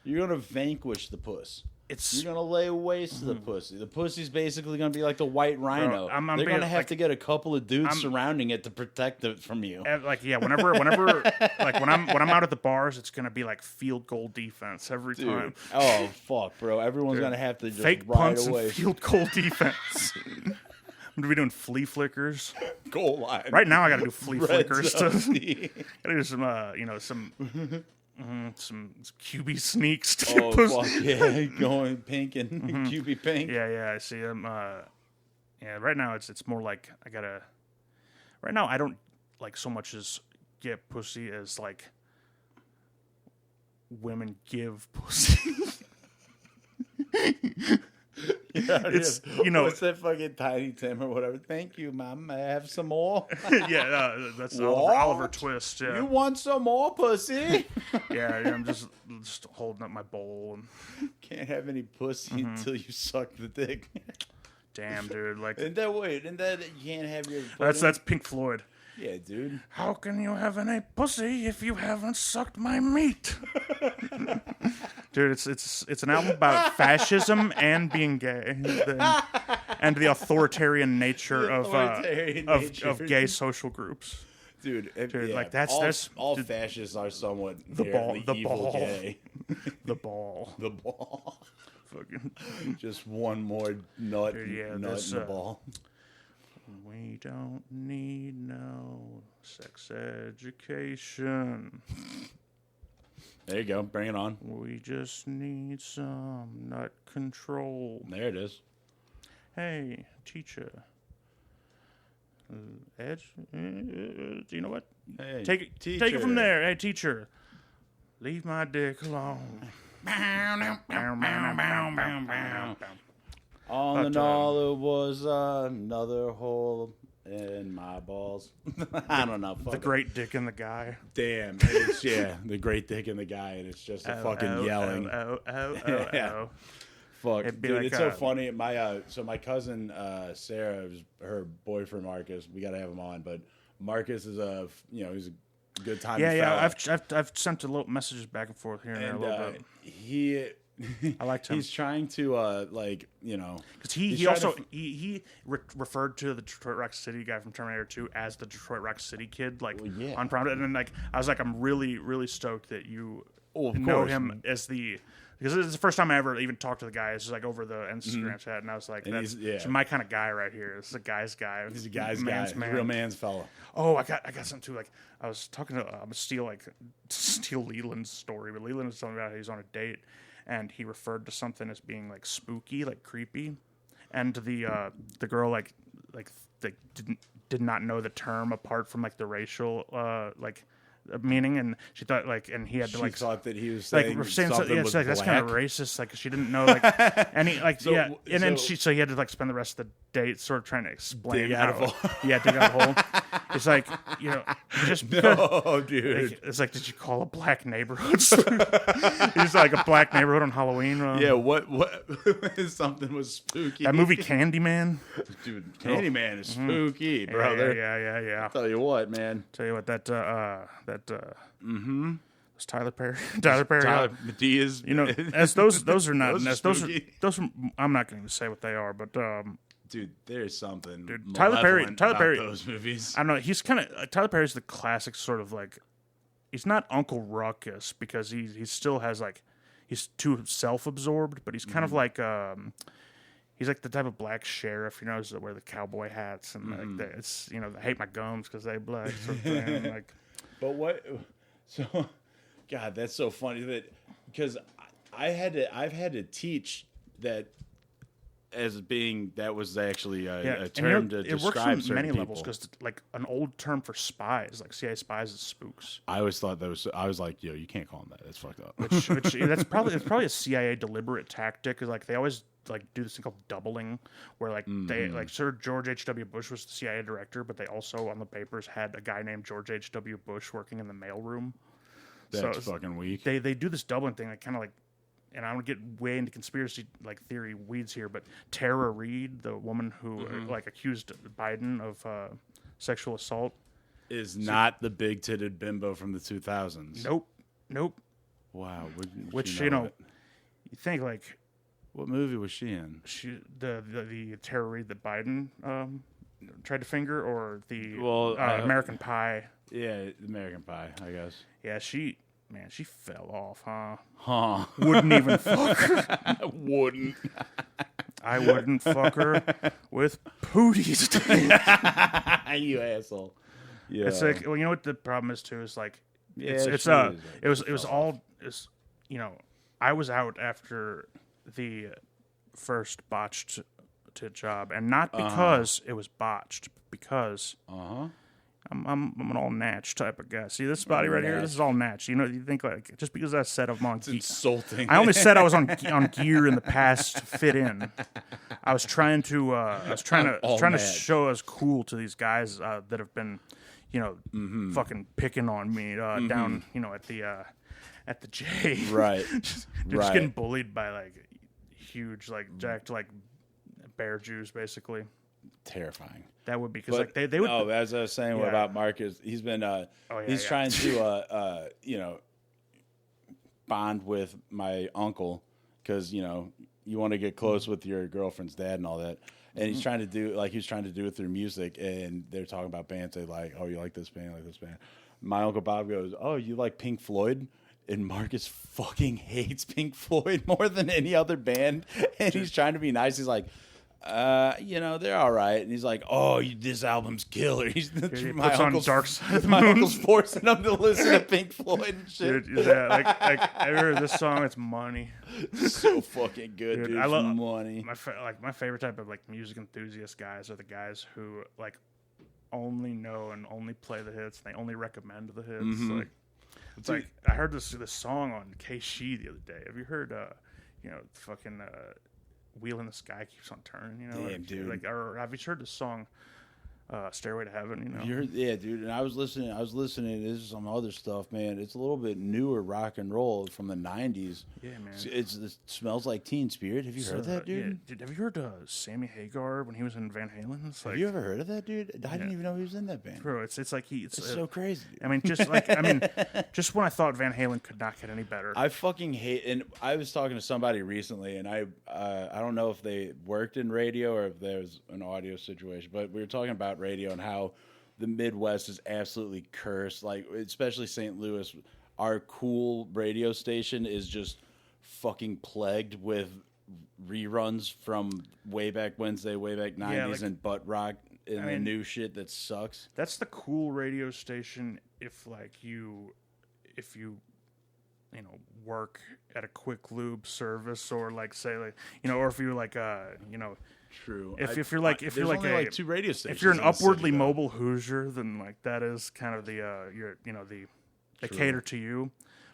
Speaker 1: you're gonna vanquish the puss. You're gonna lay waste to the pussy. The pussy's basically gonna be like the white rhino. Bro, they're gonna have to get a couple of dudes surrounding it to protect it from you.
Speaker 2: Whenever like when I'm out at the bars, it's gonna be like field goal defense every time.
Speaker 1: Oh fuck, bro! Everyone's gonna have to just
Speaker 2: fake punts away. And field goal defense. I'm gonna be doing flea flickers.
Speaker 1: Goal line.
Speaker 2: Right now, I gotta do flea flickers. Gotta do some some QB sneaks.
Speaker 1: Fuck yeah, going pink and QB pink.
Speaker 2: Yeah, I see them. Right now it's more like I gotta. Right now I don't like so much as get pussy as like women give pussy.
Speaker 1: It's what's that fucking Tiny Tim or whatever. Thank you, Mom. I have some more.
Speaker 2: That's Oliver Twist. Yeah.
Speaker 1: You want some more pussy?
Speaker 2: I'm just holding up my bowl and
Speaker 1: can't have any pussy until you suck the dick.
Speaker 2: Damn, dude! Like,
Speaker 1: isn't that you can't have your?
Speaker 2: That's Pink Floyd.
Speaker 1: Yeah, dude.
Speaker 2: How can you have any pussy if you haven't sucked my meat? Dude, it's an album about fascism and being gay, and the authoritarian nature of gay social groups.
Speaker 1: dude.
Speaker 2: Like
Speaker 1: all fascists are somewhat
Speaker 2: the ball,
Speaker 1: gay.
Speaker 2: The ball.
Speaker 1: The ball.
Speaker 2: Fucking
Speaker 1: just one more nut,
Speaker 2: dude,
Speaker 1: in the ball.
Speaker 2: We don't need no sex education.
Speaker 1: There you go. Bring it on.
Speaker 2: We just need some nut control.
Speaker 1: There it is.
Speaker 2: Hey, teacher. Edge, you know what?
Speaker 1: Hey,
Speaker 2: take it from there. Hey, teacher. Leave my dick alone.
Speaker 1: All in all, it was another hole in my balls. I don't know.
Speaker 2: The great dick in the guy.
Speaker 1: Damn. The great dick in the guy, and it's just a fucking yelling.
Speaker 2: Oh.
Speaker 1: Fuck, dude, it's so funny. My my cousin Sarah, her boyfriend Marcus. We gotta have him on, but Marcus is he's a good time.
Speaker 2: Yeah. I've sent a little messages back and forth here and there a little bit. I liked him.
Speaker 1: He's trying to
Speaker 2: because he also referred to the Detroit Rock City guy from Terminator 2 as the Detroit Rock City kid, on prom. And then I was like, I'm really really stoked that you know him as because this is the first time I ever even talked to the guy. It's just like over the Instagram chat, and I was like, "That's my kind of guy right here. This is a guy's guy.
Speaker 1: He's a guy's guy, real man's fella."
Speaker 2: Oh, I got something too. Like I was talking to steal Leland's story, but Leland was talking about how he's on a date, and he referred to something as being like spooky, like creepy, and the girl they did not know the term apart from like the racial meaning, and she thought and he had to
Speaker 1: thought that he was saying something was
Speaker 2: that's kind of racist, she didn't know and he then he had to spend the rest of the date sort of trying to explain dig out a hole. It's just because,
Speaker 1: dude,
Speaker 2: it's like, did you call a black neighborhood? It's like a black neighborhood on Halloween.
Speaker 1: What something was spooky.
Speaker 2: That movie Candyman,
Speaker 1: dude. Candyman is spooky, brother.
Speaker 2: Yeah.
Speaker 1: I'll tell you what, man.
Speaker 2: Was Tyler Perry.
Speaker 1: Medea's.
Speaker 2: As those are not. Those are. I'm not going to say what they are, but
Speaker 1: dude, there's something.
Speaker 2: Dude, Tyler Perry.
Speaker 1: Those movies.
Speaker 2: I don't know. He's kind of Tyler Perry's the classic sort of he's not Uncle Ruckus because he still has he's too self-absorbed, but he's kind of he's like the type of black sheriff, that wear the cowboy hats and it's I hate my gums because they black sort of thing.
Speaker 1: But what? So, God, that's so funny because I've had to teach that as being that was actually a term to describe certain people. It works on many levels
Speaker 2: because an old term for spies, like CIA spies, is spooks.
Speaker 1: I always thought that was. I was like, yo, you can't call them that. That's fucked up.
Speaker 2: Which that's probably a CIA deliberate tactic. Because they always do this thing called doubling, where they Sir George H.W. Bush was the CIA director, but they also on the papers had a guy named George H.W. Bush working in the mailroom.
Speaker 1: That's fucking weak.
Speaker 2: They do this doubling thing, kind of and I don't get way into conspiracy theory weeds here, but Tara Reid, the woman who accused Biden of sexual assault,
Speaker 1: is not the big-titted bimbo from the 2000s.
Speaker 2: Nope.
Speaker 1: Wow.
Speaker 2: Which you think
Speaker 1: what movie was she in?
Speaker 2: The Tara Reid that Biden tried to finger, or the American Pie.
Speaker 1: Yeah, American Pie, I guess.
Speaker 2: Yeah, she fell off, huh?
Speaker 1: Huh.
Speaker 2: Wouldn't even fuck her.
Speaker 1: Wouldn't.
Speaker 2: I wouldn't fuck her with Pootie's dick.
Speaker 1: You asshole. Yeah.
Speaker 2: It's you know what the problem is too? Is I was out after the first botched job, and not because it was botched, because I'm an all natch type of guy. See this body right here? This is all natch. You think just because I said I'm on
Speaker 1: gear. It's insulting.
Speaker 2: I only said I was on gear in the past to fit in. I was trying to show as cool to these guys that have been, fucking picking on me down, at the J.
Speaker 1: Right.
Speaker 2: just getting bullied by huge jacked bear Jews basically.
Speaker 1: Terrifying.
Speaker 2: That would be because they would.
Speaker 1: Oh, as I was saying about Marcus, he's been he's trying to bond with my uncle because you want to get close with your girlfriend's dad and all that. And he's trying to do he was trying to do it through music, and they're talking about bands. They like, oh, you like this band, like this band. My Uncle Bob goes, oh, you like Pink Floyd? And Marcus fucking hates Pink Floyd more than any other band. And he's trying to be nice. He's like, they're all right. And he's like, oh, this album's killer. My uncle's forcing him to listen to Pink Floyd and shit.
Speaker 2: Dude, yeah, I heard this song. It's money.
Speaker 1: So fucking good, dude. I love money.
Speaker 2: My favorite type of like music enthusiast guys are the guys who like only know and only play the hits. And they only recommend the hits. Mm-hmm. It's like I heard this song on K-She the other day. Have you heard fucking Wheel in the Sky Keeps on Turning,
Speaker 1: Damn, dude.
Speaker 2: Or have you heard the song Stairway to Heaven,
Speaker 1: Yeah, dude. And I was listening. This is some other stuff, man. It's a little bit newer rock and roll from the 90s.
Speaker 2: Yeah, man.
Speaker 1: It smells like Teen Spirit. Have you heard that, dude?
Speaker 2: Yeah, dude, have you heard Sammy Hagar when he was in Van Halen?
Speaker 1: Have you ever heard of that, dude? I didn't even know he was in that band.
Speaker 2: Bro, it's
Speaker 1: so crazy, dude.
Speaker 2: I mean, just when I thought Van Halen could not get any better.
Speaker 1: I fucking hate, and I was talking to somebody recently, and I don't know if they worked in radio or if there's an audio situation, but we were talking about radio and how the Midwest is absolutely cursed. Like, especially St. Louis, our cool radio station is just fucking plagued with reruns from way back Wednesday, way back 90s, and butt rock and the new shit that sucks.
Speaker 2: That's the cool radio station if you work at a quick lube service, or like say like or if you like
Speaker 1: True.
Speaker 2: If you're like
Speaker 1: two radio stations.
Speaker 2: If you're an upwardly mobile Hoosier, then like that is kind of the they cater to you.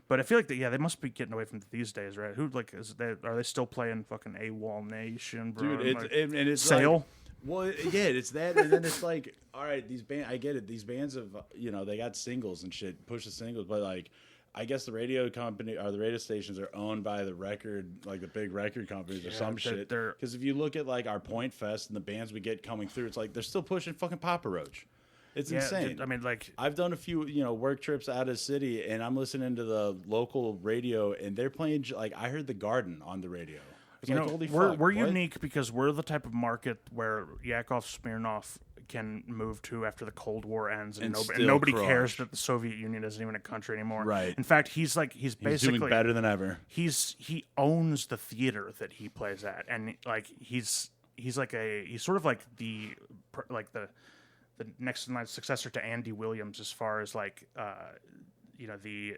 Speaker 2: But I feel like they must be getting away from it these days, right? Are they still playing fucking AWOL Nation, bro?
Speaker 1: Dude, it's
Speaker 2: Sale.
Speaker 1: Like, well, yeah, it's that, and then it's like, all right, these bands. I get it. These bands have they got singles and shit, push the singles, but like, I guess the radio company or the radio stations are owned by the big record companies or some shit. Because if you look at like our Point Fest and the bands we get coming through, it's like they're still pushing fucking Papa Roach. It's insane.
Speaker 2: Dude, I mean, like,
Speaker 1: I've done a few work trips out of the city, and I'm listening to the local radio, and they're playing like I heard The Garden on the radio.
Speaker 2: We're unique because we're the type of market where Yakov Smirnoff can move to after the Cold War ends, and nobody cares that the Soviet Union isn't even a country anymore.
Speaker 1: Right.
Speaker 2: In fact, he's basically
Speaker 1: doing better than ever.
Speaker 2: He owns the theater that he plays at, and like he's sort of like the next in line successor to Andy Williams as far as like the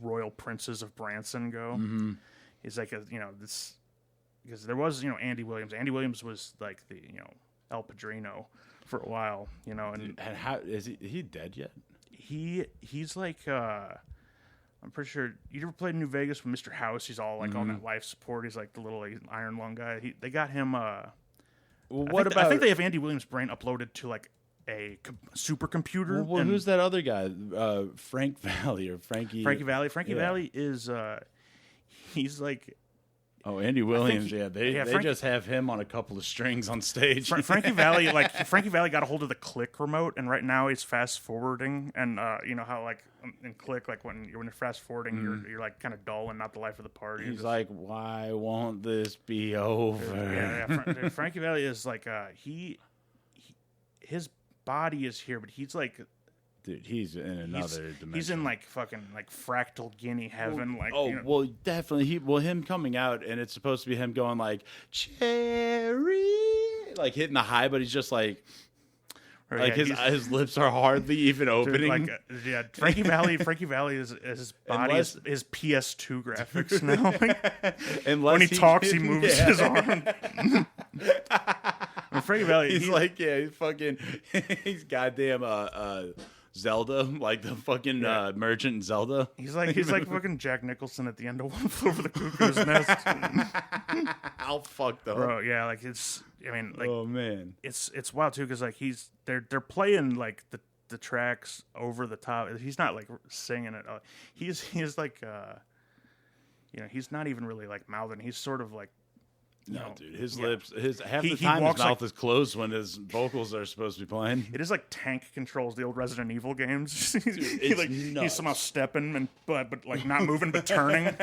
Speaker 2: royal princes of Branson go. Mm-hmm. He's like this because there was Andy Williams. Andy Williams was like the El Padrino for a while, and
Speaker 1: how is he dead yet?
Speaker 2: He's like I'm pretty sure you ever played in New Vegas with Mr. House. He's all like on that life support. He's like the little iron lung guy. They got him. I think they have Andy Williams' brain uploaded to like a supercomputer.
Speaker 1: Well, who's that other guy? Frank Valley or Frankie?
Speaker 2: Frankie Valley. Frankie Valley is he's like.
Speaker 1: Oh, Andy Williams, they just have him on a couple of strings on stage.
Speaker 2: Frankie Valley got a hold of the Click remote, and right now he's fast forwarding, and you know how like in Click, like when you're fast forwarding, you're like kind of dull and not the life of the party.
Speaker 1: He's like, why won't this be over?
Speaker 2: Frankie Valley is like his body is here, but he's like.
Speaker 1: Dude, he's in another dimension.
Speaker 2: He's in like fucking like fractal Guinea heaven.
Speaker 1: Well, definitely. Him coming out, and it's supposed to be him going like cherry, like hitting the high, but he's just like his lips are hardly even opening.
Speaker 2: Frankie Valley is his body is PS2 graphics now. When he talks, he moves his arm. Frankie Valley,
Speaker 1: he's goddamn Zelda, like the fucking merchant in Zelda.
Speaker 2: He's like fucking Jack Nicholson at the end of One Flew Over the Cuckoo's Nest.
Speaker 1: How fucked up,
Speaker 2: bro. Yeah, like it's. I mean, like,
Speaker 1: oh man,
Speaker 2: it's wild too because like they're playing like the tracks over the top. He's not like singing it. He's like he's not even really like mouthing. He's sort of like.
Speaker 1: No, dude, his lips, half the time his mouth is closed when his vocals are supposed to be playing.
Speaker 2: It is like Tank controls the old Resident Evil games. He's somehow stepping but like not moving but turning.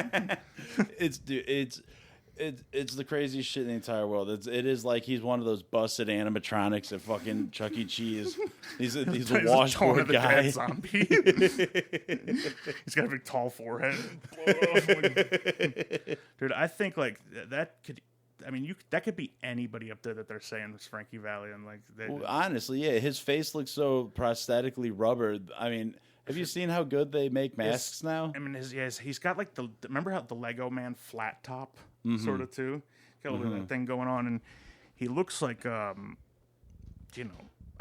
Speaker 1: It's the craziest shit in the entire world. It is like he's one of those busted animatronics at fucking Chuck E. Cheese. He's a washboard guy.
Speaker 2: Dead zombie. He's got a big tall forehead. Dude, I think like that could. I mean, that could be anybody up there that they're saying was Frankie Valli, and like.
Speaker 1: Honestly, yeah, his face looks so prosthetically rubber. I mean. Have you seen how good they make masks now?
Speaker 2: I mean, he's got like remember how the Lego Man flat top sort of too? Got a little bit of that thing going on, and he looks like, I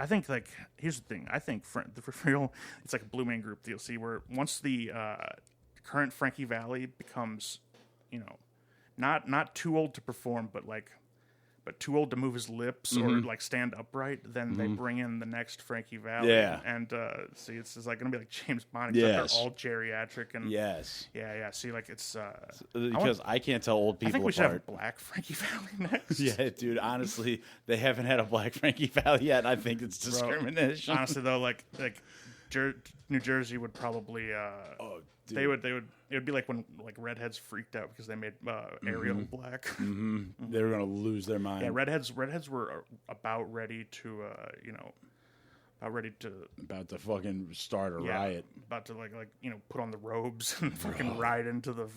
Speaker 2: think like here's the thing. I think for real, it's like a Blue Man Group deal. See, where once the current Frankie Valli becomes, not too old to perform, but too old to move his lips or like stand upright, then they bring in the next Frankie Valli. Yeah. And see, it's like going to be like James Bond, except they're all geriatric. And
Speaker 1: yes.
Speaker 2: Yeah. See, like it's...
Speaker 1: because I can't tell old people apart.
Speaker 2: I think we should have a black Frankie Valli next.
Speaker 1: Yeah, dude, honestly, they haven't had a black Frankie Valli yet, and I think it's discrimination.
Speaker 2: Bro, honestly, though, like New Jersey would probably... Dude. They would. It would be like when like redheads freaked out because they made Ariel black.
Speaker 1: Mm-hmm. They were gonna lose their mind.
Speaker 2: Yeah, redheads were about ready to,
Speaker 1: about to fucking start a riot.
Speaker 2: About to like put on the robes and fucking ride into the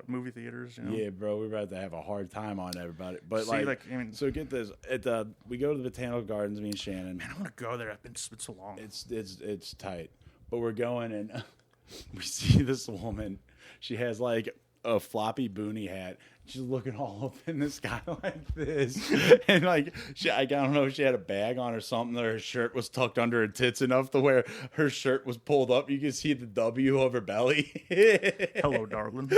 Speaker 2: movie theaters.
Speaker 1: Yeah, bro, we're about to have a hard time on everybody. But so get this. We go to the Botanical Gardens. Me and Shannon.
Speaker 2: Man, I want to go there. It's been so long.
Speaker 1: It's tight, but we're going and. We see this woman. She has like a floppy boonie hat. She's looking all up in the sky like this, and like I don't know if she had a bag on or something. Or her shirt was tucked under her tits enough to where her shirt was pulled up. You can see the W of her belly.
Speaker 2: Hello, darling.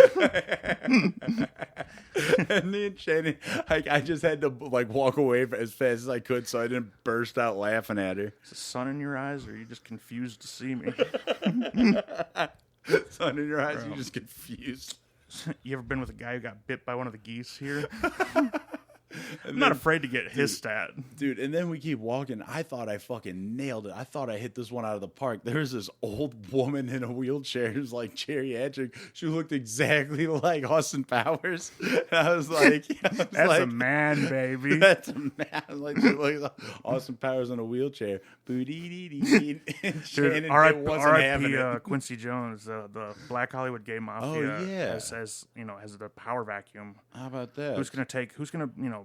Speaker 1: And me and Shannon, I just had to like walk away as fast as I could so I didn't burst out laughing at her.
Speaker 2: Is the sun in your eyes, or are you just confused to see me?
Speaker 1: Sun in your eyes, you're just confused.
Speaker 2: You ever been with a guy who got bit by one of the geese here? I'm not afraid to get hissed at.
Speaker 1: Dude, and then we keep walking. I thought I fucking nailed it. I thought I hit this one out of the park. There's this old woman in a wheelchair who's like geriatric. She looked exactly like Austin Powers. And I was like...
Speaker 2: That's a man, baby.
Speaker 1: That's a man. Like Austin Powers in a wheelchair. Boo-dee-dee-dee.
Speaker 2: Dude, R.I.P. Quincy Jones, the Black Hollywood Gay Mafia, has the power vacuum.
Speaker 1: How about that?
Speaker 2: Who's gonna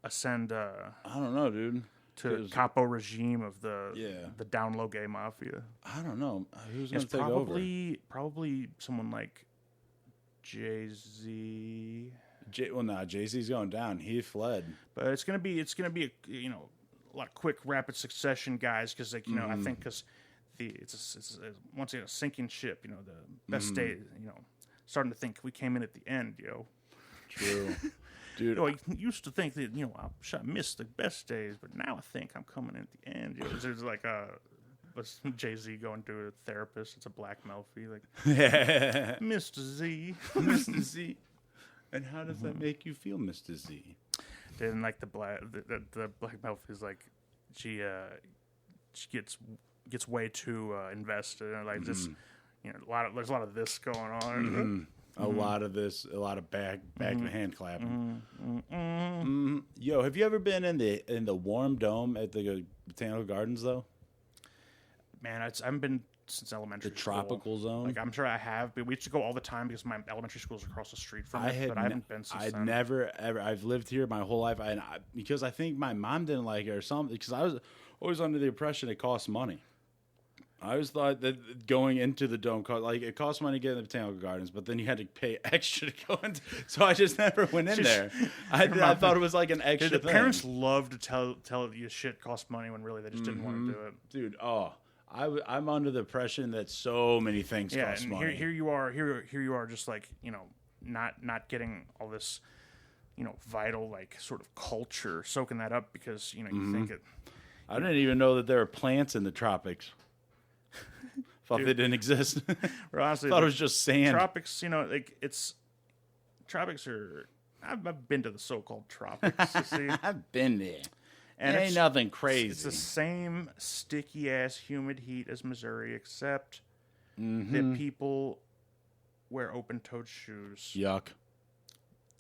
Speaker 2: ascend
Speaker 1: I don't know, dude,
Speaker 2: to capo regime of the down low gay mafia?
Speaker 1: I don't know who's gonna take over.
Speaker 2: Probably someone like Jay-Z.
Speaker 1: Jay-Z's going down. He fled,
Speaker 2: but it's gonna be a lot of quick rapid succession guys, because I think because it's once again a sinking ship. The best day. Starting to think we came in at the end.
Speaker 1: True. Dude,
Speaker 2: I used to think that I missed the best days, but now I think I'm coming in at the end. There's like Jay-Z going to a therapist. It's a black Melfi, like Mr. Z,
Speaker 1: Mr. Z. And how does that make you feel, Mr. Z?
Speaker 2: Then like the black Melfi is like she gets way too invested, and like this there's a lot of this going on.
Speaker 1: A lot of this, a lot of back hand clapping. Yo, have you ever been in the warm dome at the Botanical Gardens though?
Speaker 2: Man, I haven't been since elementary school.
Speaker 1: The tropical zone?
Speaker 2: Like, I'm sure I have, but we used to go all the time because my elementary school is across the street from it, but I haven't been since then.
Speaker 1: Never, ever. I've lived here my whole life, because I think my mom didn't like it or something, because I was always under the impression it costs money. I always thought that going into the dome it cost money to get in the Botanical Gardens, but then you had to pay extra to go into. So I just never went in there. I thought it was like an extra thing.
Speaker 2: Parents love to tell you shit costs money when really they just didn't want to do it.
Speaker 1: Dude, I'm under the impression that so many things cost money.
Speaker 2: Here you are, just like not getting all this, vital like sort of culture, soaking that up because you think it.
Speaker 1: I didn't even know that there are plants in the tropics. Thought they didn't exist.
Speaker 2: Honestly,
Speaker 1: thought it was just sand.
Speaker 2: Tropics, tropics are. I've been to the so-called tropics. You see,
Speaker 1: I've been there, and it ain't nothing crazy.
Speaker 2: It's the same sticky ass humid heat as Missouri, except that people wear open-toed shoes.
Speaker 1: Yuck.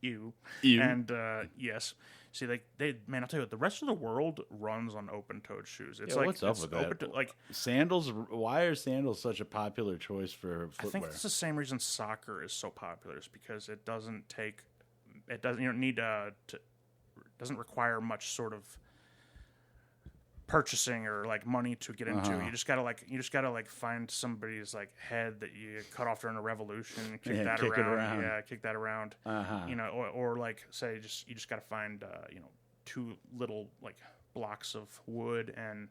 Speaker 2: Ew.
Speaker 1: Ew.
Speaker 2: And yes, see, like man, I'll tell you what, the rest of the world runs on open-toed shoes. It's like
Speaker 1: what's up with that?
Speaker 2: Like
Speaker 1: sandals. Why are sandals such a popular choice for footwear?
Speaker 2: I think it's the same reason soccer is so popular. Is because it doesn't you don't need doesn't require much sort of purchasing or like money to get into. You just gotta find somebody's like head that you cut off during a revolution and kick that around. Yeah, kick that around. You know, or like say you just gotta find two little like blocks of wood and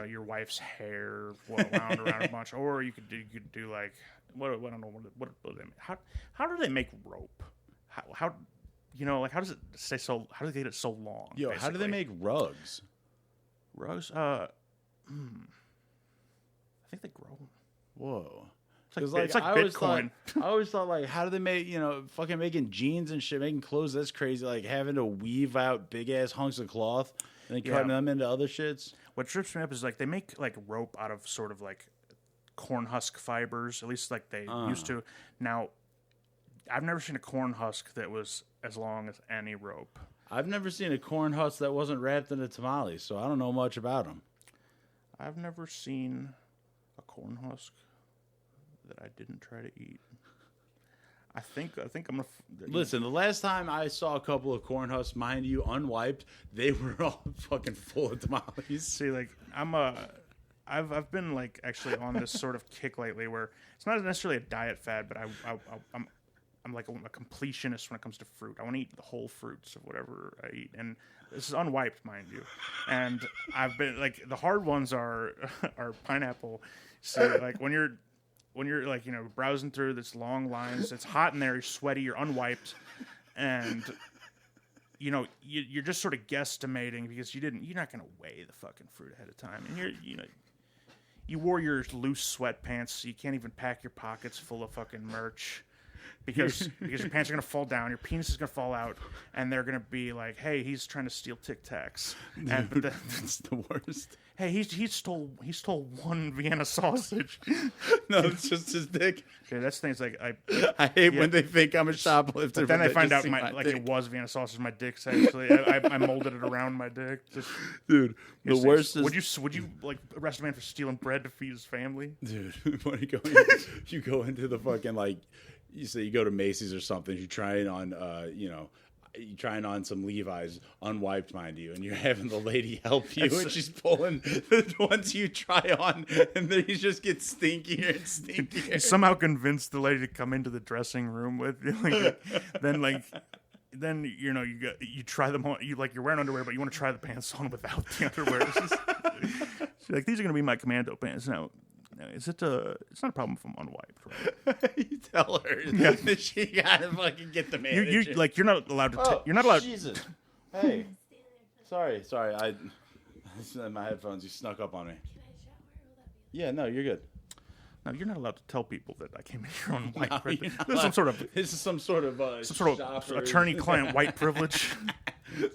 Speaker 2: your wife's hair wound around a bunch. Or you could do like what I don't know what how do they make rope? How how does it stay so? How do they get it so long?
Speaker 1: Yo, basically? How do they make rugs?
Speaker 2: Rugs? I think they grow.
Speaker 1: Whoa.
Speaker 2: It's like Bitcoin.
Speaker 1: I always thought, like, how do they make, fucking making jeans and shit, making clothes, that's crazy. Like, having to weave out big-ass hunks of cloth and then cutting them into other shits.
Speaker 2: What trips me up is, like, they make, like, rope out of sort of, like, corn husk fibers. At least, like, they used to. Now, I've never seen a corn husk that was as long as any rope.
Speaker 1: I've never seen a corn husk that wasn't wrapped in a tamale, so I don't know much about them.
Speaker 2: I've never seen a corn husk that I didn't try to eat. I think I'm gonna
Speaker 1: listen. The last time I saw a couple of corn husks, mind you, unwiped, they were all fucking full of tamales.
Speaker 2: See, like I've been like actually on this sort of kick lately where it's not necessarily a diet fad, but I'm like a completionist when it comes to fruit. I want to eat the whole fruits of whatever I eat, and this is unwiped, mind you. And I've been like the hard ones are pineapple. So like when you're like browsing through this long lines, it's hot in there, you're sweaty, you're unwiped, and you're just sort of guesstimating because you're not gonna weigh the fucking fruit ahead of time, and you wore your loose sweatpants, so you can't even pack your pockets full of fucking merch. Because your pants are going to fall down, your penis is going to fall out, and they're going to be like, hey, he's trying to steal Tic Tacs. But
Speaker 1: that's the worst.
Speaker 2: Hey, he stole one Vienna sausage.
Speaker 1: No, it's just his dick.
Speaker 2: Okay, that's the thing. It's like
Speaker 1: I hate when they think I'm a shoplifter.
Speaker 2: But then they find out it was Vienna sausage. My dick's actually I molded it around my dick.
Speaker 1: Dude, the worst
Speaker 2: is would you like arrest a man for stealing bread to feed his family?
Speaker 1: Dude, when you go into the fucking like. You say you go to Macy's or something, you're trying on, you're trying on some Levi's, unwiped, mind you, and you're having the lady help you, and she's pulling the ones you try on, and then you just get stinkier and stinkier.
Speaker 2: You somehow convinced the lady to come into the dressing room with you, then you try them on. You're wearing underwear, but you want to try the pants on without the underwear. She's like, these are going to be my commando pants now. It's not a problem if I'm unwiped, right?
Speaker 1: You tell her that she gotta fucking get the manager.
Speaker 2: You're not allowed to. You're not allowed.
Speaker 1: Jesus. Hey. Sorry. My headphones. You snuck up on me.
Speaker 3: Can I shower? Will that be?
Speaker 1: Yeah. No, you're good.
Speaker 2: No, you're not allowed to tell people that I came in here unwiped.
Speaker 1: No,
Speaker 2: Right? This is some sort of attorney-client white privilege.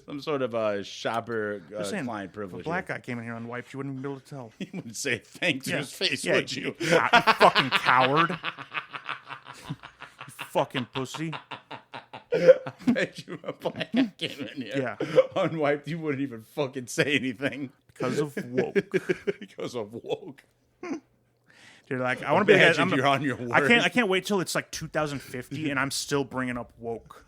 Speaker 1: Some sort of shopper client privilege.
Speaker 2: If a black guy came in here unwiped, you wouldn't even be able to tell.
Speaker 1: He wouldn't say thanks to his face, would you?
Speaker 2: You fucking coward. You fucking pussy.
Speaker 1: I bet you a black guy came in here unwiped, you wouldn't even fucking say anything.
Speaker 2: Because of woke.
Speaker 1: Because of woke.
Speaker 2: Dude, like, I want to be ahead.
Speaker 1: You're on your word.
Speaker 2: I can't wait till it's like 2050 and I'm still bringing up woke.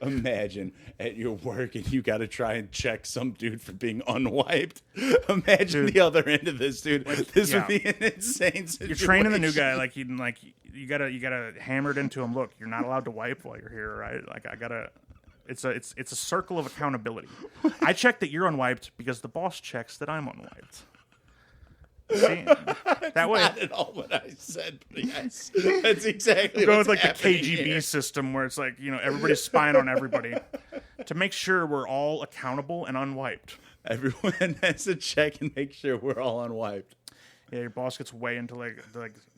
Speaker 1: Imagine at your work and you got to try and check some dude for being unwiped. Imagine the other end of this, dude. This would be an insane situation.
Speaker 2: You're training the new guy, like you gotta hammer it into him. Look, you're not allowed to wipe while you're here, right? Like it's a circle of accountability. I check that you're unwiped because the boss checks that I'm unwiped. See, that way,
Speaker 1: not at all what I said, but yes, that's exactly
Speaker 2: going
Speaker 1: what's
Speaker 2: with like the KGB
Speaker 1: here.
Speaker 2: system where it's like everybody's spying on everybody to make sure we're all accountable and unwiped.
Speaker 1: Everyone has to check and make sure we're all unwiped.
Speaker 2: Yeah, your boss gets way into like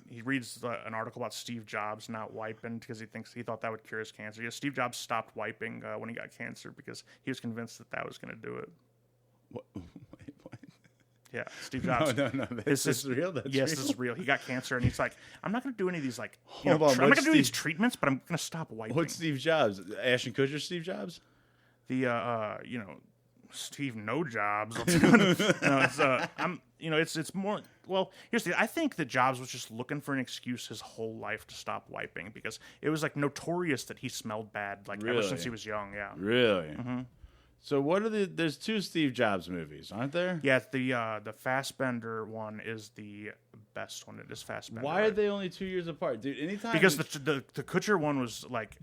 Speaker 2: he reads an article about Steve Jobs not wiping because he thought that would cure his cancer. Yeah, Steve Jobs stopped wiping when he got cancer because he was convinced that was going to do it.
Speaker 1: What?
Speaker 2: Yeah, Steve Jobs.
Speaker 1: No. This is real. That's
Speaker 2: yes,
Speaker 1: real.
Speaker 2: this is real. He got cancer, and he's like, I'm not going to do any of these I'm
Speaker 1: Hold on,
Speaker 2: not going to do
Speaker 1: Steve-
Speaker 2: these treatments, but I'm going to stop wiping.
Speaker 1: What's Steve Jobs? Ashton Kutcher, Steve Jobs?
Speaker 2: The Steve No Jobs. It's more. Well, here's the. I think that Jobs was just looking for an excuse his whole life to stop wiping because it was like notorious that he smelled bad ever
Speaker 1: Really?
Speaker 2: since he was young. Yeah.
Speaker 1: Really? Mm-hmm. So what are there's 2 Steve Jobs movies, aren't there?
Speaker 2: Yeah, the Fassbender one is the best one. It is Fassbender.
Speaker 1: Why are they only 2 years apart, dude? Anytime
Speaker 2: Because the Kutcher one was like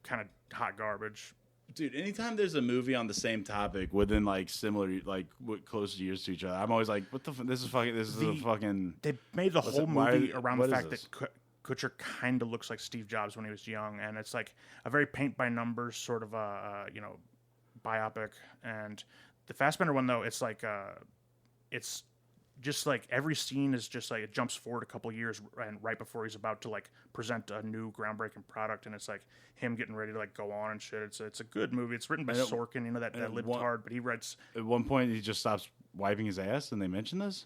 Speaker 2: kind of hot garbage.
Speaker 1: Dude, anytime there's a movie on the same topic within like similar close years to each other, I'm always like, what the this is a fucking.
Speaker 2: They made the whole movie around the fact
Speaker 1: this?
Speaker 2: that Kutcher kind of looks like Steve Jobs when he was young, and it's like a very paint by numbers sort of biopic. And the Fassbender one though, it's like it's just like every scene is just like it jumps forward a couple years and right before he's about to like present a new groundbreaking product, and it's like him getting ready to like go on and shit. It's a good movie. It's written by Sorkin, that libtard, but he writes.
Speaker 1: At one point, he just stops wiping his ass, and they mention this.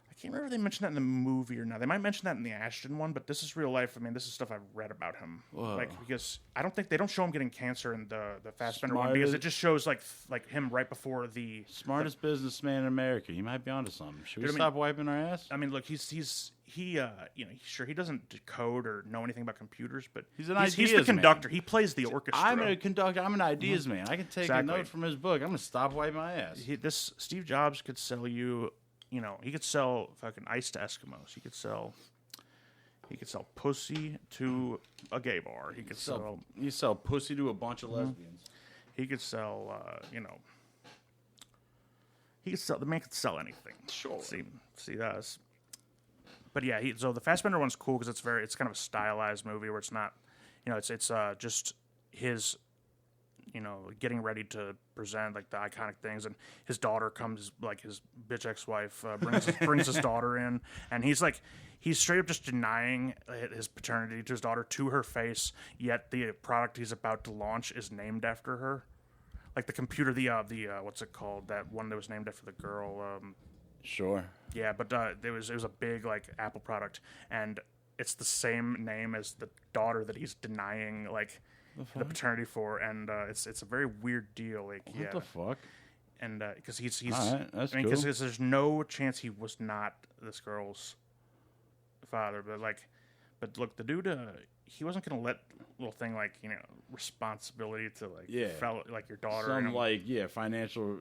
Speaker 2: I can't remember if they mentioned that in the movie or not. They might mention that in the Ashton one, but this is real life. I mean, this is stuff I've read about him.
Speaker 1: Whoa.
Speaker 2: Like because I don't think they don't show him getting cancer in the Fassbender one
Speaker 1: Smartest-
Speaker 2: because it just shows like him right before the
Speaker 1: Smartest businessman in America. He might be onto something. Should we
Speaker 2: Dude, I mean-
Speaker 1: stop wiping our ass?
Speaker 2: I mean, look, he doesn't decode or know anything about computers, but
Speaker 1: He's an
Speaker 2: he's the
Speaker 1: ideas man.
Speaker 2: conductor. He plays the orchestra.
Speaker 1: I'm a conductor. I'm an ideas man. I can take
Speaker 2: Exactly.
Speaker 1: a note from his book. I'm gonna stop wiping my ass.
Speaker 2: This Steve Jobs could sell you, he could sell fucking ice to Eskimos. He could sell pussy to a gay bar. He could sell.
Speaker 1: You sell pussy to a bunch of lesbians.
Speaker 2: He could sell. He could sell. The man could sell anything.
Speaker 1: Sure.
Speaker 2: See that. But yeah, so the Fassbender one's cool because it's kind of a stylized movie where it's not, it's just his, getting ready to present like the iconic things, and his daughter comes, like his bitch ex-wife brings his daughter in, and he's straight up just denying his paternity to his daughter to her face, yet the product he's about to launch is named after her, like the computer, the what's it called, that one that was named after the girl.
Speaker 1: Sure.
Speaker 2: Yeah, but it was a big like Apple product, and it's the same name as the daughter that he's denying like the paternity for, and it's a very weird deal. Like,
Speaker 1: What the fuck?
Speaker 2: And because he's
Speaker 1: All right, that's cool.
Speaker 2: because there's no chance he was not this girl's father, but look, the dude he wasn't gonna let little thing like responsibility to like like your daughter,
Speaker 1: some financial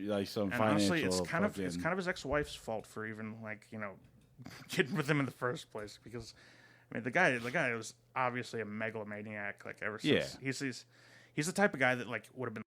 Speaker 1: like some
Speaker 2: and
Speaker 1: financial.
Speaker 2: honestly, it's kind of his ex-wife's fault for even getting with him in the first place, because I mean the guy was obviously a megalomaniac ever since.
Speaker 1: Yeah.
Speaker 2: He's the type of guy that would have been